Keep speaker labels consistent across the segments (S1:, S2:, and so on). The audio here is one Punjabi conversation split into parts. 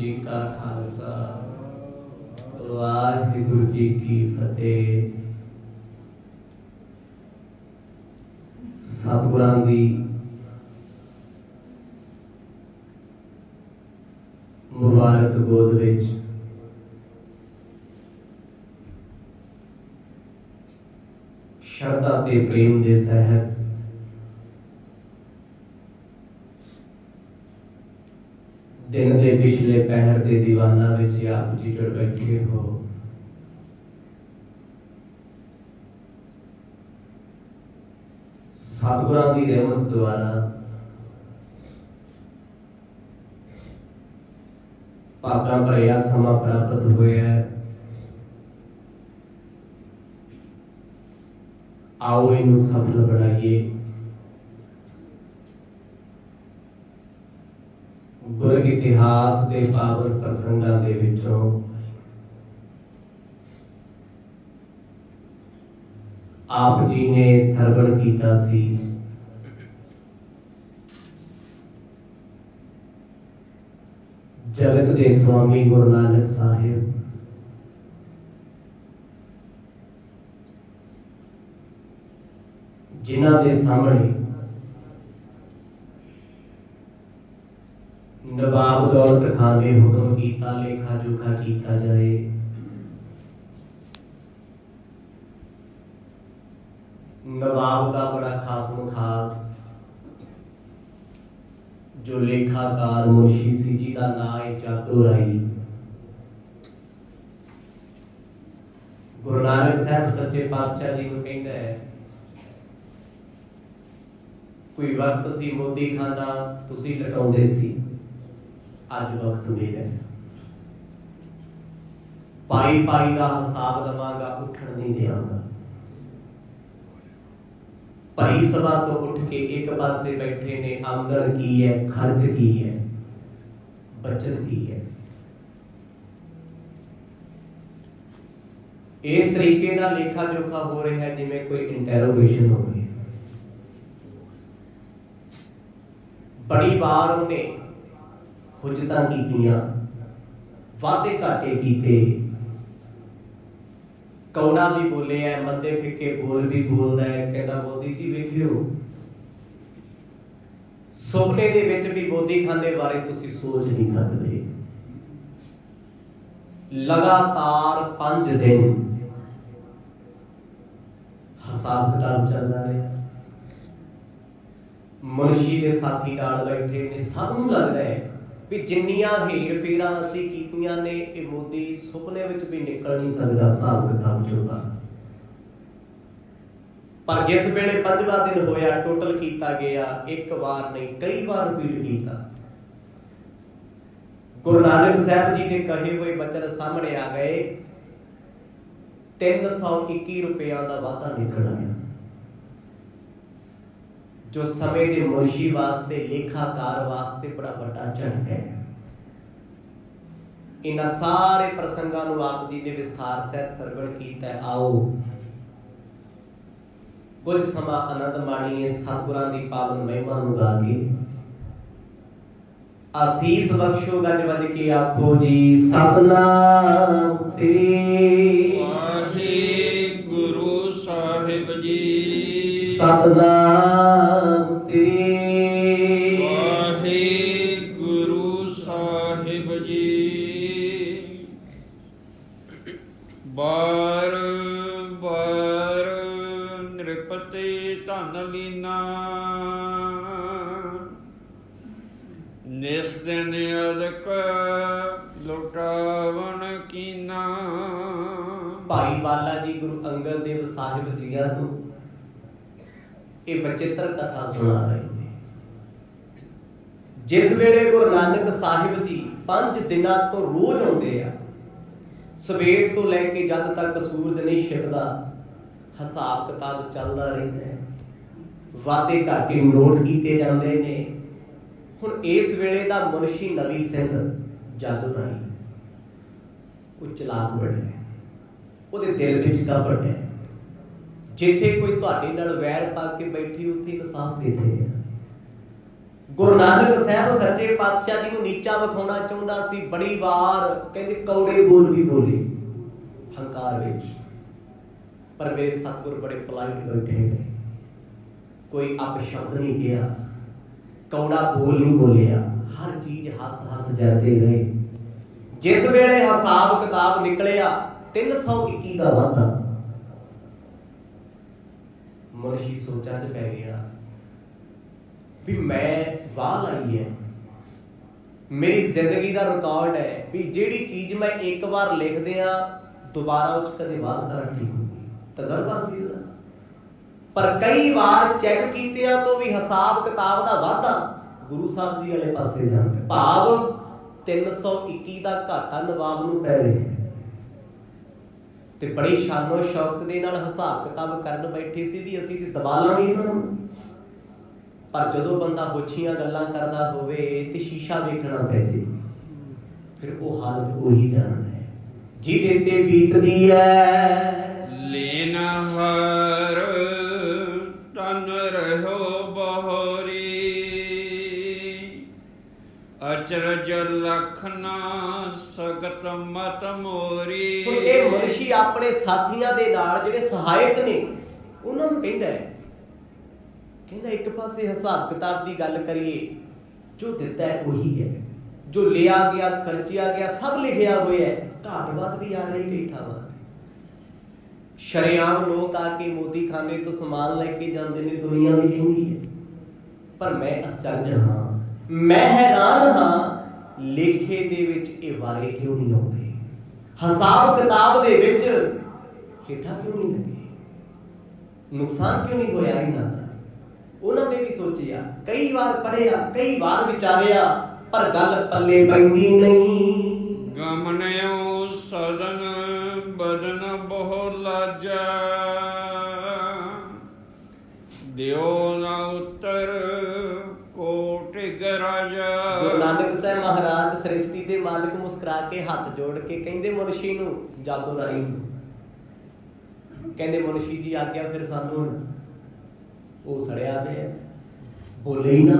S1: जी का खालसा वाहिगुरु जी की फतेह। सतगुरां दी मुबारक गोद विच शरधा ते प्रेम दे सहत दिन दे पिछले पहर के दीवाना विच आप जी जुड़ बैठे हो। सतगुरां दी रहमत द्वारा भागा भरिया समा प्राप्त होया है। आओ इनू सफल बनाइए। गुर इतिहास के पावन प्रसंगां दे विचों आप जी ने सरवण कीता सी। जगत के स्वामी गुरु नानक साहिब जिन्हां दे सामने नवाब दौलत खान ने हुक्म कीता लेखा जोखा कीता जाए। नवाब का बड़ा खासम खास जो लेखाकार मुंशी सी जी का नाम है जादू राई। गुरु नानक साहब सच्चे पातशाह जी को कहता है कोई वक्त सी मोदी खाना तुसी लटाउंदे सी, अज वक्त मेरा है। पाई पाई का हिसाब लवांगा, उठण नहीं देंगा। भरी सभा तो उठ के एक पासे बैठे ने आमदन की है, खर्च की है, बचत की है। इस तरीके का लेखा जोखा हो रहा है जिवें कोई इंटेरोगेशन हो रही है। बड़ी बार उन्हें हुजतां कीतियां, वादे घाटे कीते, कौड़ा भी बोले है, मंदे फिके बोल भी बोलता है। कहता मोदी जी वेखियो सुपने दे विच भी मोदी खाने बारे तुसी सोच नहीं सकते। लगातार 5 दिन हिसाब किताब चलता रहा। मुंशी के साथी नाल बैठे ने, सानू लगता है भी जिन्नियां हेर फेरां असीं कीतियां ने ये मोदी सुपने विच भी निकल नहीं सकता हिसाब किताब चों। पर जिस वेले 5वां दिन होया टोटल कीता गया, एक बार नहीं कई बार रिपीट किया। गुरु नानक साहब जी के कहे हुए वचन सामने आ गए। 321 रुपया का वादा निकल आया, जो समय के मुंशी वास्ते लेखाकार वास्ते बड़ा बड़ा झटका है। इन्हां सारे प्रसंगां नूं आप जी ने विस्तार सहित सरवण कीता। आओ कुछ समा आनंद माणीए सतगुरां दी पावन महिमा नूं गा के। आसीस बख्शो गज वज के आखो जी सतनाम श्री वाहिगुरु साहिब जी। सतनाम श्री वाहिगुरु साहिब जी।
S2: बार बार नृपति धन लीना, निस दिन अदक लुटावन कीना।
S1: भाई बाला जी गुरु अंगद देव साहिब जी नूं ये बचित्र कथा सुना रहे हैं। जिस वेले गुरु नानक साहिब जी 5 दिनों तो रोज आते हैं, सवेर तो लैके जद तक सूरज नहीं छिपता हिसाब किताब चलता रहता है। वादे घाटे नोट किए जाते हैं। हुण इस वेले दा मुंशी नवी सिंध जादू राई वो चलाक बड़ा है, ਉਹਦੇ दिल ਵਿੱਚ कपट है। जिथे कोई ਤੁਹਾਡੇ ਨਾਲ वैर पा के बैठी उत्थे इंसाफ किथे है। ਗੁਰੂ ਨਾਨਕ ਸਾਹਿਬ ਸੱਚੇ ਪਾਤਸ਼ਾਹ ਜੀ ਨੂੰ ਨੀਚਾ ਵਿਖਾਉਣਾ ਚਾਹੁੰਦਾ ਸੀ। ਬੜੀ ਵਾਰ ਕਹਿੰਦੇ ਕੌੜੇ ਬੋਲ ਵੀ ਬੋਲੇ ਹੰਕਾਰ ਵਿੱਚ, ਪਰ ਮੇਰੇ ਸਤਿਗੁਰ ਬੜੇ ਪਲਾਈਟ ਬੈਠੇ ਗਏ। ਕੋਈ ਅਪਸ਼ਬਦ ਨਹੀਂ ਕਿਹਾ, ਕੌੜਾ ਬੋਲ ਨਹੀਂ ਬੋਲਿਆ, ਹਰ ਚੀਜ਼ ਹੱਸ ਹੱਸ ਜਾਂਦੇ ਰਹੇ। ਜਿਸ ਵੇਲੇ ਹਿਸਾਬ ਕਿਤਾਬ ਨਿਕਲਿਆ 321 ਦਾ ਵਾਧਾ, ਮੁਨਸ਼ੀ ਸੋਚਾਂ 'ਚ ਪੈ ਗਿਆ ਵੀ ਮੈਂ ਵਾਹ ਲਾਈ ਹੈ, ਮੇਰੀ ਜ਼ਿੰਦਗੀ ਦਾ ਰਿਕਾਰਡ ਹੈ ਵੀ ਜਿਹੜੀ ਚੀਜ਼ ਮੈਂ ਇੱਕ ਵਾਰ ਲਿਖਦੇ ਆ ਦੁਬਾਰਾ ਉਹ 'ਚ ਕਦੇ ਵਾਧ ਘਾਟ ਨਹੀਂ ਹੁੰਦੀ। ਤਜਰਬਾ ਸੀ ਉਹਦਾ। ਪਰ ਕਈ ਵਾਰ ਚੈੱਕ ਕੀਤਿਆਂ ਤੋਂ ਵੀ ਹਿਸਾਬ ਕਿਤਾਬ ਦਾ ਵਾਧਾ ਗੁਰੂ ਸਾਹਿਬ ਜੀ ਵਾਲੇ ਪਾਸੇ ਜਾਂਦਾ। ਭਾਵ 321 ਦਾ ਘਾਟਾ ਨਵਾਬ ਨੂੰ ਪੈ ਰਿਹਾ ਤੇ ਬੜੀ ਸ਼ਾਨੋ ਸ਼ੌਕਤ ਦੇ ਨਾਲ ਹਿਸਾਬ ਕਿਤਾਬ ਕਰਨ ਬੈਠੇ ਸੀ ਵੀ ਅਸੀਂ ਤੇ ਦਬਾ ਲਾਂਗੇ ਇਹਨਾਂ ਨੂੰ। ਪਰ ਜਦੋਂ ਬੰਦਾ ਹੋਛੀਆਂ ਗੱਲਾਂ ਕਰਦਾ ਹੋਵੇ ਤੇ ਸ਼ੀਸ਼ਾ ਵੇਖਣਾ ਪੈ ਜੇ, ਫਿਰ ਉਹ ਹਾਲਤ ਉਹੀ ਜਾਣਦਾ ਹੈ ਜਿਹਦੇ ਤੇ ਬੀਤਦੀ ਹੈ।
S2: ਲੀਨ ਹਰ ਤਨ ਰਹੋ ਬਹੋਰੀ, ਅਚਰਜ ਲਖਨਾ ਸਗਤ ਮਤ ਮੋਰੀ।
S1: ਹੁਣ ਇਹ ਮੁਨਸ਼ੀ ਆਪਣੇ ਸਾਥੀਆਂ ਦੇ ਨਾਲ ਜਿਹੜੇ ਸਹਾਇਕ ਨੇ ਉਹਨਾਂ ਨੂੰ ਕਹਿੰਦਾ ਇੱਕ ਪਾਸੇ ਹਿਸਾਬ ਕਿਤਾਬ ਦੀ ਗੱਲ ਕਰੀਏ, ਜੋ ਦਿੱਤਾ ਹੈ ਉਹੀ ਹੈ, ਜੋ ਲਿਆ ਗਿਆ ਖਰਚਿਆ ਗਿਆ ਸਭ ਲਿਖਿਆ ਹੋਇਆ ਹੈ। ਘਾਟ ਵੱਧ ਵੀ ਆ ਰਹੀ ਕਈ ਥਾਵਾਂ ਤੇ। ਸ਼ਰੇਆਮ ਲੋਕ ਆ ਕੇ ਮੋਦੀ ਖਾਨੇ ਤੋਂ ਸਮਾਨ ਲੈ ਕੇ ਜਾਂਦੇ ਨੇ, ਦੁਨੀਆ ਵੀ ਕਹਿੰਦੀ ਹੈ। ਪਰ ਮੈਂ ਅਚਰਜ ਹਾਂ, ਮੈਂ ਹੈਰਾਨ ਹਾਂ, ਲੇਖੇ ਦੇ ਵਿੱਚ ਇਹ ਵਾਰੇ ਕਿਉਂ ਨਹੀਂ ਆਉਂਦੇ, ਹਿਸਾਬ ਕਿਤਾਬ ਦੇ ਵਿੱਚ ਹੇਠਾਂ ਕਿਉਂ ਨਹੀਂ ਲੱਗੇ, ਨੁਕਸਾਨ ਕਿਉਂ ਨਹੀਂ ਹੋਇਆ ਇਹਨਾਂ ਦਾ। ਉਹਨਾਂ ਨੇ ਵੀ ਸੋਚਿਆ, ਕਈ ਵਾਰ ਪੜ੍ਹਿਆ, ਕਈ ਵਾਰ ਵਿਚਾਰਿਆ, ਪਰ ਗੱਲ ਪੱਲੇ ਪੈਂਦੀ ਨਹੀਂ।
S2: ਗਮਨਿਓ ਸਦਨ ਬਦਨ ਬਹੁ ਲਾਜਾ, ਦਿਓ ਨਾ ਉੱਤਰ ਕੋਟ ਗਰਾਜਾ।
S1: ਗੁਰੂ ਨਾਨਕ ਸਾਹਿਬ ਮਹਾਰਾਜ ਸ੍ਰਿਸ਼ਟੀ ਦੇ ਮਾਲਕ ਮੁਸਕਰਾ ਕੇ ਹੱਥ ਜੋੜ ਕੇ ਕਹਿੰਦੇ ਮੁਨਸ਼ੀ ਨੂੰ, ਜਾਦੋ ਰਾਈ ਨੂੰ, ਕਹਿੰਦੇ ਮੁਨਸ਼ੀ ਜੀ ਆਗਿਆ ਫਿਰ ਸਾਨੂੰ। ਉਹ ਸੜਿਆ ਪਿਆ, ਬੋਲੇ ਹੀ ਨਾ।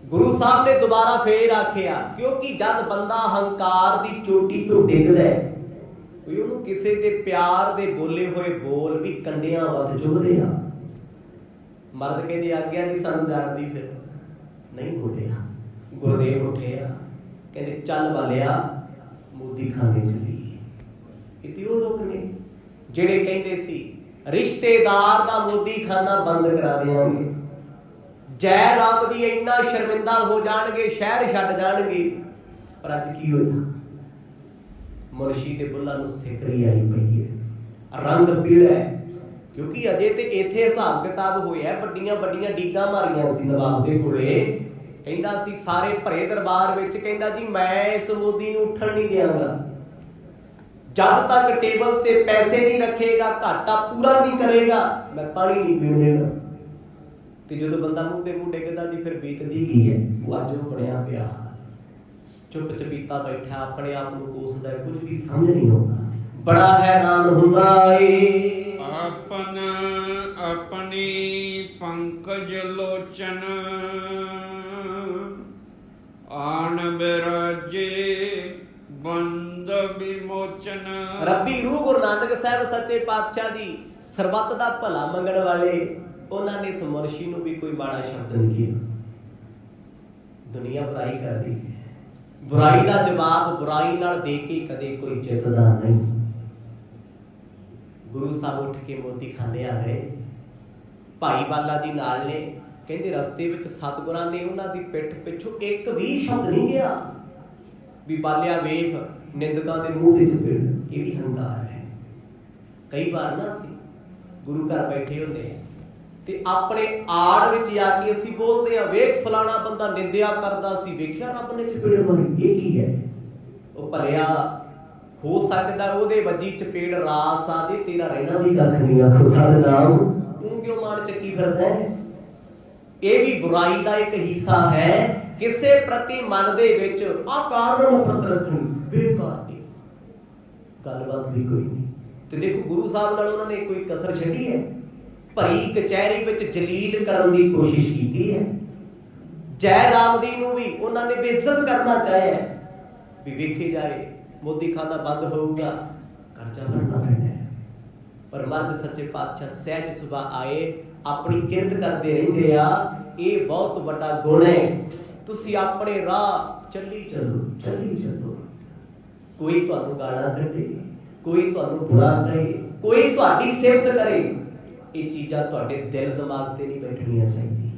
S1: ਗੁਰੂ ਸਾਹਿਬ ਨੇ ਦੁਬਾਰਾ ਫੇਰ ਆਖਿਆ, ਕਿਉਂਕਿ ਜਦ ਬੰਦਾ ਹੰਕਾਰ ਦੀ ਚੋਟੀ ਤੋਂ ਡਿੱਗਦਾ ਕੋਈ ਉਹਨੂੰ ਕਿਸੇ ਦੇ ਪਿਆਰ ਦੇ ਬੋਲੇ ਹੋਏ ਬੋਲ ਵੀ ਕੰਡਿਆਂ ਵੱਧ ਚੁਭਦੇ ਆ। ਮਰਦ ਕਹਿੰਦੇ ਆਗਿਆ ਨਹੀਂ ਸਾਨੂੰ ਜਾਣਦੀ, ਫਿਰ ਨਹੀਂ ਬੋਲਿਆ। ਗੁਰਦੇਵ ਉੱਠਿਆ, ਕਹਿੰਦੇ ਚੱਲ ਵਾਲਿਆ ਮੋਦੀ ਖਾਨੇ ਚਲੀਏ। ਕਿਤੇ ਉਹ ਲੋਕ ਨੇ ਜਿਹੜੇ ਕਹਿੰਦੇ ਸੀ ਰਿਸ਼ਤੇਦਾਰ ਦਾ ਮੋਦੀ ਖਾਨਾ ਬੰਦ ਕਰਾ ਦੇਵਾਂਗੇ, ਜੈ ਰਾਮ ਦੀ ਇੰਨਾ ਸ਼ਰਮਿੰਦਾ ਹੋ ਜਾਣਗੇ, ਸ਼ਹਿਰ ਛੱਡ ਜਾਣਗੇ। ਪਰ ਅੱਜ ਕੀ ਹੋਇਆ, ਮੁਨਸ਼ੀ ਦੇ ਬੁੱਲਾਂ ਨੂੰ ਸਿਕਰੀ ਆਈ ਪਈ ਹੈ, ਰੰਗ ਪੀਲਾ ਹੈ, ਕਿਉਂਕਿ ਅਜੇ ਤੇ ਇੱਥੇ ਹਿਸਾਬ ਕਿਤਾਬ ਹੋਇਆ। ਵੱਡੀਆਂ ਵੱਡੀਆਂ ਡੀਕਾਂ ਮਾਰੀਆਂ ਸੀ ਨਵਾਬ ਦੇ ਕੋਲੇ, ਕਹਿੰਦਾ ਸੀ ਸਾਰੇ ਭਰੇ ਦਰਬਾਰ ਵਿੱਚ, ਕਹਿੰਦਾ ਜੀ ਮੈਂ ਇਸ ਮੋਦੀ ਨੂੰ ਉੱਠਣ ਨਹੀਂ ਦਿਆਂਗਾ ਜਦ ਤੱਕ ਟੇਬਲ ਤੇ ਪੈਸੇ ਨਹੀਂ ਰੱਖੇਗਾ, ਘਾਟਾ ਪੂਰਾ ਨਹੀਂ ਕਰੇਗਾ, ਮੈਂ ਪਾਣੀ ਨਹੀਂ ਪੀਣ ਦੇਣਾ। ਤੇ ਜਦੋਂ ਬੰਦਾ ਮੂੰਹ ਦੇ ਮੂੰਹ ਡਿੱਗਦਾ ਜੀ ਫਿਰ ਬੀਤਦੀ ਕੀ ਹੈ, ਉਹ ਅੱਜ ਉਹ ਬਣਿਆ ਪਿਆ ਚੁੱਪ ਚਪੀਤਾ ਬੈਠਾ, ਆਪਣੇ ਆਪ ਨੂੰ ਕੋਸਦਾ, ਕੁਝ ਵੀ ਸਮਝ ਨਹੀਂ ਆਉਂਦਾ, ਬੜਾ ਹੈਰਾਨ ਹੁੰਦਾ ਏ।
S2: ਆਪਨ ਆਪਣੀ ਪੰਕਜ ਲੋਚਨ, ਆਣ ਬਿਰਾਜੇ ਬੰਦ ਵਿਮੋਚਨ। ਰੱਬੀ ਰੂਹ ਗੁਰੂ ਨਾਨਕ ਸਾਹਿਬ ਸੱਚੇ ਪਾਤਸ਼ਾਹ ਜੀ ਸਰਬੱਤ ਦਾ ਭਲਾ ਮੰਗਣ ਵਾਲੇ, ਉਹਨਾਂ ਨੇ ਇਸ ਮੁਨਸ਼ੀ ਨੂੰ ਵੀ ਕੋਈ ਮਾੜਾ ਸ਼ਬਦ ਨਹੀਂ ਕੀਤਾ। ਦੁਨੀਆ ਬੁਰਾਈ ਕਰਦੀ ਹੈ, ਬੁਰਾਈ ਦਾ ਜਵਾਬ ਬੁਰਾਈ ਨਾਲ ਦੇ ਕੇ ਕਦੇ ਕੋਈ ਜਿੱਤਦਾ ਨਹੀਂ। ਗੁਰੂ ਸਾਹਿਬ ਉੱਠ ਕੇ ਮੋਦੀ ਖਾਨੇ ਆ ਗਏ, ਭਾਈ ਬਾਲਾ ਜੀ ਨਾਲ ਨੇ। ਕਹਿੰਦੇ ਰਸਤੇ ਵਿੱਚ ਸਤਿਗੁਰਾਂ ਨੇ ਉਹਨਾਂ ਦੀ ਪਿੱਠ ਪਿੱਛੋਂ ਇੱਕ ਵੀ ਸ਼ਬਦ ਨਹੀਂ ਗਿਆ ਵੀ ਬਾਲਿਆ ਵੇਖ ਨਿੰਦਕਾਂ ਦੇ ਮੂੰਹ ਤੇ ਚਪੇੜ। ਇਹ ਵੀ ਹੰਕਾਰ ਹੈ। ਕਈ ਵਾਰ ਨਾ ਅਸੀਂ ਗੁਰੂ ਘਰ ਬੈਠੇ ਹੁੰਦੇ ਆ ਤੇ ਆਪਣੇ ਆੜ ਵਿੱਚ ਜਾ ਕੇ ਅਸੀਂ ਬੋਲਦੇ ਆ, ਵੇਖ ਫਲਾਣਾ ਬੰਦਾ ਨਿੰਦਿਆ ਕਰਦਾ ਸੀ, ਵੇਖਿਆ ਰੱਬ ਨੇ ਚਪੇੜ ਮਾਰੀ। ਇਹ ਕੀ ਹੈ? ਉਹ ਭਲਿਆ ਹੋ ਸਕਦਾ ਉਹਦੇ ਵੱਜੀ ਚਪੇੜ ਰਾਸ ਆ ਜੇ, ਤੇਰਾ ਰਹਿਣਾ ਵੀ ਕੱਖ ਨਹੀਂ। ਆਖੋ ਸਤਿਨਾਮ, ਤੂੰ ਕਿਉਂ ਮਾਰ ਚੱਕੀ ਫਿਰਦਾ ਹੈ? ਇਹ ਵੀ ਬੁਰਾਈ ਦਾ ਇੱਕ ਹਿੱਸਾ ਹੈ। ਕਿਸੇ ਪ੍ਰਤੀ ਮਨ ਦੇ ਵਿੱਚ ਅਕਾਰਨ ਨਫ਼ਰਤ ਰੱਖਣੀ ਬੇਕਾਰ ਨਹੀਂ, ਗੱਲਬਾਤ ਵੀ ਕੋਈ ਨਹੀਂ। ਤੇ ਦੇਖੋ ਗੁਰੂ ਸਾਹਿਬ ਨਾਲ ਉਹਨਾਂ ਨੇ ਕੋਈ ਕਸਰ ਛੱਡੀ ਹੈ? ਭਰੀ ਕਚਹਿਰੀ ਵਿੱਚ ਜਲੀਲ ਕਰਨ ਦੀ ਕੋਸ਼ਿਸ਼ ਕੀਤੀ ਹੈ। ਜੈ ਰਾਮ ਦੀ ਨੂੰ ਵੀ ਉਹਨਾਂ ਨੇ ਬੇਇੱਜ਼ਤ ਕਰਨਾ ਚਾਹਿਆ ਵੀ ਵੇਖੀ ਜਾਏ ਮੋਦੀ ਖਾਨਾ ਬੰਦ ਹੋਊਗਾ, ਕਰਜ਼ਾ ਭਰਨਾ ਪੈਣਾ ਹੈ। ਪਰ ਮਰਦ ਸੱਚੇ ਪਾਤਸ਼ਾਹ ਸਹਿਜ ਸੁਭਾ ਆਏ, ਆਪਣੀ ਕਿਰਤ ਕਰਦੇ ਰਹਿੰਦੇ ਆ। ਇਹ ਬਹੁਤ ਵੱਡਾ ਗੁਣ ਹੈ। ਤੁਸੀਂ ਆਪਣੇ ਰਾਹ ਚੱਲੀ ਚੱਲੋ। ਕੋਈ ਤੁਹਾਨੂੰ ਗਾਲਾਂ ਕੱਢੇ, ਕੋਈ ਤੁਹਾਨੂੰ ਬੁਰਾ ਕਹੇ, ਕੋਈ ਤੁਹਾਡੀ ਸਿਫਤ ਕਰੇ, ਇਹ ਚੀਜ਼ਾਂ ਤੁਹਾਡੇ ਦਿਲ ਦਿਮਾਗ ਤੇ ਨਹੀਂ ਬੈਠਣੀਆਂ ਚਾਹੀਦੀਆਂ।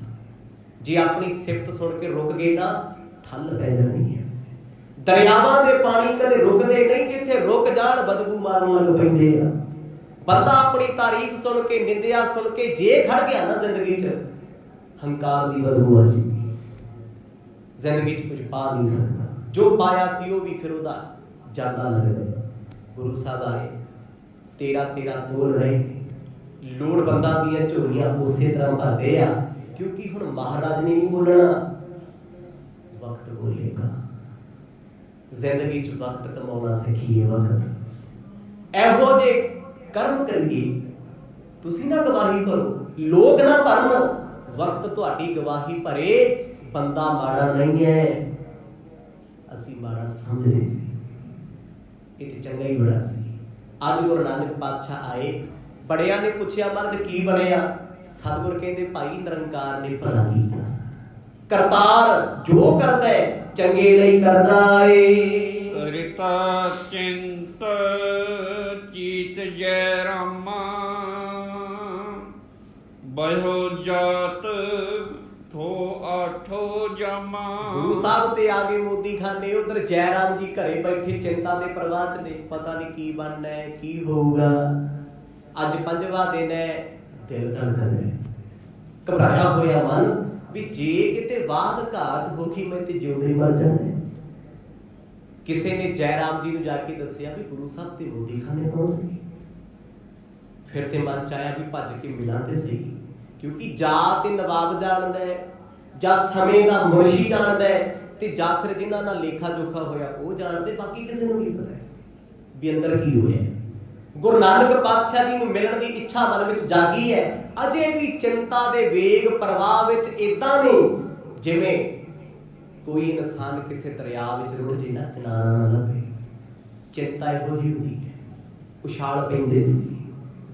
S2: ਜੇ ਆਪਣੀ ਸਿਫਤ ਸੁਣ ਕੇ ਰੁਕ ਗਏ ਨਾ, ਠੱਲ ਪੈ ਜਾਣੀ ਹੈ। ਦਰਿਆਵਾਂ ਦੇ ਪਾਣੀ ਕਦੇ ਰੁਕਦੇ ਨਹੀਂ, ਜਿੱਥੇ ਰੁਕ ਜਾਣ ਬਦਬੂ ਮਾਰਨ ਲੱਗ ਪੈਂਦੇ ਆ। ਬੰਦਾ ਆਪਣੀ ਤਾਰੀਫ ਸੁਣ ਕੇ, ਨਿੰਦਿਆ ਸੁਣ ਕੇ ਜੇ ਖੜ ਗਿਆ ਨਾ ਜ਼ਿੰਦਗੀ 'ਚ, ਹੰਕਾਰ ਦੀ ਬਦਬੂ ਆ ਜਾਏਗੀ। ਜ਼ਿੰਦਗੀ 'ਚ ਕੁਝ ਪਾ ਨਹੀਂ ਸਕਦਾ। ਜੋ ਪਾਇਆ ਸੀ ਉਹ ਵੀ ਫਿਰ ਉਹਦਾ ਜਾਂਦਾ ਲੱਗਦਾ। ਗੁਰੂ ਸਾਹਿਬ ਆਏ, ਤੇਰਾ ਤੋਲ ਰਹੇ, ਲੋੜਵੰਦਾਂ ਦੀਆਂ ਝੋਲੀਆਂ ਉਸੇ ਤਰ੍ਹਾਂ ਭਰਦੇ ਆ, ਕਿਉਂਕਿ ਹੁਣ ਮਹਾਰਾਜ ਨੇ ਨਹੀਂ ਬੋਲਣਾ, ਵਕਤ ਬੋਲੇਗਾ। ਜ਼ਿੰਦਗੀ 'ਚ ਵਕਤ ਕਮਾਉਣਾ ਸਿੱਖੀਏ। ਵਕਤ ਇਹੋ ਜਿਹੇ ਕਰਮ ਕਰੀਏ, ਤੁਸੀਂ ਨਾ ਗਵਾਹੀ ਭਰੋ, ਲੋਕ ਨਾ ਭਰਨ, ਵਕਤ ਤੁਹਾਡੀ ਗਵਾਹੀ ਭਰੇ। ਬੰਦਾ ਮਾੜਾ ਨਹੀਂ ਹੈ, ਅਸੀਂ ਮਾੜਾ ਸਮਝਦੇ ਸੀ, ਇਹ ਤੇ ਚੰਗਾ ਹੀ ਬੜਾ ਸੀ। ਅੱਜ ਗੁਰੂ ਨਾਨਕ ਪਾਤਸ਼ਾਹ ਆਏ, ਬੜਿਆਂ ਨੇ ਪੁੱਛਿਆ ਮਰਦ ਕੀ ਬਣਿਆ? ਸਤਿਗੁਰ ਕਹਿੰਦੇ ਭਾਈ ਨਿਰੰਕਾਰ ਨੇ ਭਲਾ ਕੀਤਾ। ਕਰਤਾਰ ਜੋ ਕਰਦਾ ਚੰਗੇ ਲਈ ਕਰਦਾ ਏ।
S3: ਕਰਿਤਾ ਚਿੰਤ ਚੀਤ ਜੈ ਰਾਮਾ, ਬਹਿਓ ਜਾਤ ਠੋ ਆਠੋ ਜਾਮਾ।
S2: ਗੁਰੂ ਸਾਹਿਬ ਤੇ ਆ ਗਏ ਮੋਦੀ ਖਾਨੇ, ਉਧਰ ਜੈ ਰਾਮ ਜੀ ਘਰੇ ਬੈਠੇ ਚਿੰਤਾ ਦੇ ਪ੍ਰਵਾਹ ਚ ਨੇ, ਪਤਾ ਨਹੀਂ ਕੀ ਬਣਨਾ ਹੈ, ਕੀ ਹੋਊਗਾ। ਅੱਜ 5ਵਾਂ ਦਿਨ ਹੈ, ਦਿਲ ਧੜਕਦਾ ਹੈ, ਘਬਰਾਇਆ ਹੋਇਆ ਮਨ ਵੀ ਜੇ ਕਿਤੇ ਵਾਦ ਘਾਟ ਹੋ ਗਈ ਮੈਂ ਤੇ ਜਿਉਂਦੇ ਮਰ ਜਾਣਾ। ਕਿਸੇ ਨੇ ਜੈ ਰਾਮ ਜੀ ਨੂੰ ਜਾ ਕੇ ਦੱਸਿਆ ਵੀ ਗੁਰੂ ਸਾਹਿਬ ਤੇ ਮੋਦੀ ਖਾਨੇ ਪਹੁੰਚ ਗਏ। ਫਿਰ ਤੇ ਮਨ ਚ ਆਇਆ ਵੀ ਭੱਜ ਕੇ ਮਿਲਾਂ ਤੇ ਸਹੀ, ਕਿਉਂਕਿ ਜਾਂ ਤੇ ਨਵਾਬ ਜਾਣਦਾ ਹੈ, ਜਾਂ ਸਮੇਂ ਦਾ ਮੁਨਸ਼ੀ ਜਾਣਦਾ ਹੈ, ਤੇ ਜਾਂ ਫਿਰ ਜਿਨ੍ਹਾਂ ਨਾਲ ਲੇਖਾ ਜੋਖਾ ਹੋਇਆ ਉਹ ਜਾਣਦੇ, ਬਾਕੀ ਕਿਸੇ ਨੂੰ ਨਹੀਂ ਪਤਾ ਵੀ ਅੰਦਰ ਕੀ ਹੋਇਆ। ਗੁਰੂ ਨਾਨਕ ਪਾਤਸ਼ਾਹ ਜੀ ਨੂੰ ਮਿਲਣ ਦੀ ਇੱਛਾ ਮਨ ਵਿੱਚ ਜਾਗੀ ਹੈ। ਅਜੇ ਵੀ ਚਿੰਤਾ ਦੇ ਵੇਗ ਪ੍ਰਵਾਹ ਵਿੱਚ ਏਦਾਂ ਨੇ ਜਿਵੇਂ ਕੋਈ ਇਨਸਾਨ ਕਿਸੇ ਦਰਿਆ ਵਿੱਚ ਰੁੜ ਜੇ ਨਾ, ਕਿਨਾਰਾ ਨਾ ਲੱਭੇ। ਚਿੰਤਾ ਇਹੋ ਜਿਹੀ ਹੁੰਦੀ ਹੈ। ਉਛਾਲ ਪੈਂਦੇ ਸੀ,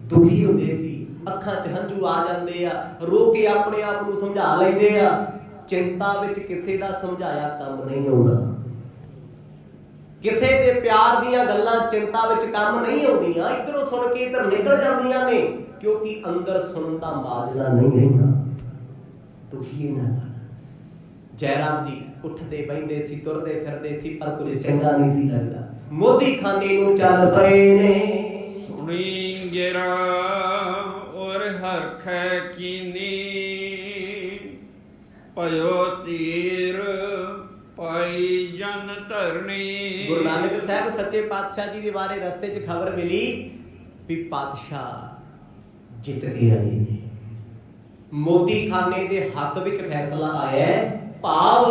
S2: ਦੁਖੀ ਹੁੰਦੇ ਸੀ, ਅੱਖਾਂ 'ਚ ਹੰਝੂ ਆ ਜਾਂਦੇ ਆ, ਰੋ ਕੇ ਆਪਣੇ ਆਪ ਨੂੰ ਸਮਝਾ ਲੈਂਦੇ ਆ। ਚਿੰਤਾ ਵਿੱਚ ਕਿਸੇ ਦਾ ਸਮਝਾਇਆ ਕੰਮ ਨਹੀਂ ਆਉਂਦਾ। ਕਿਸੇ ਦੇ ਪਿਆਰ ਦੀਆਂ ਗੱਲਾਂ ਚਿੰਤਾ ਵਿੱਚ ਕੰਮ ਨਹੀਂ ਆਉਂਦੀਆਂ। ਇੱਧਰੋਂ ਸੁਣ ਕੇ ਇੱਧਰ ਨਿਕਲ ਜਾਂਦੀਆਂ ਨੇ, ਕਿਉਂਕਿ ਅੰਦਰ ਸੁਣਨ ਦਾ ਮਾਜਰਾ ਨਹੀਂ ਰਹਿੰਦਾ। ਦੁਖੀ ਨਾ ਜੈ ਰਾਮ ਜੀ ਉੱਠਦੇ ਬਹਿੰਦੇ ਸੀ, ਤੁਰਦੇ ਫਿਰਦੇ ਸੀ, ਪਰ ਕੁਝ ਚੰਗਾ ਨਹੀਂ ਸੀ ਲੱਗਦਾ। ਮੋਦੀ ਖਾਨੇ ਨੂੰ ਚੱਲ ਪਏ ਨੇ।
S3: ਸੁਣੀ ਗਿਰਾ ਔਰ ਹਰਖੈ ਕੀਨੀ, ਭਇਓ ਤੀਰ ਪਾਈ ਜਨ ਧਰਨੀ।
S2: ਗੁਰੂ ਨਾਨਕ ਸਾਹਿਬ ਸੱਚੇ ਪਾਤਸ਼ਾਹ ਜੀ ਦੇ ਬਾਰੇ ਰਸਤੇ 'ਚ ਖਬਰ ਮਿਲੀ ਵੀ ਪਾਤਸ਼ਾਹ ਜਿੱਤ ਕੇ ਆਏ ਨੇ। ਮੋਦੀ ਖਾਨੇ ਦੇ ਹੱਕ ਵਿੱਚ ਫੈਸਲਾ ਆਇਆ ਹੈ। ਭਾਵ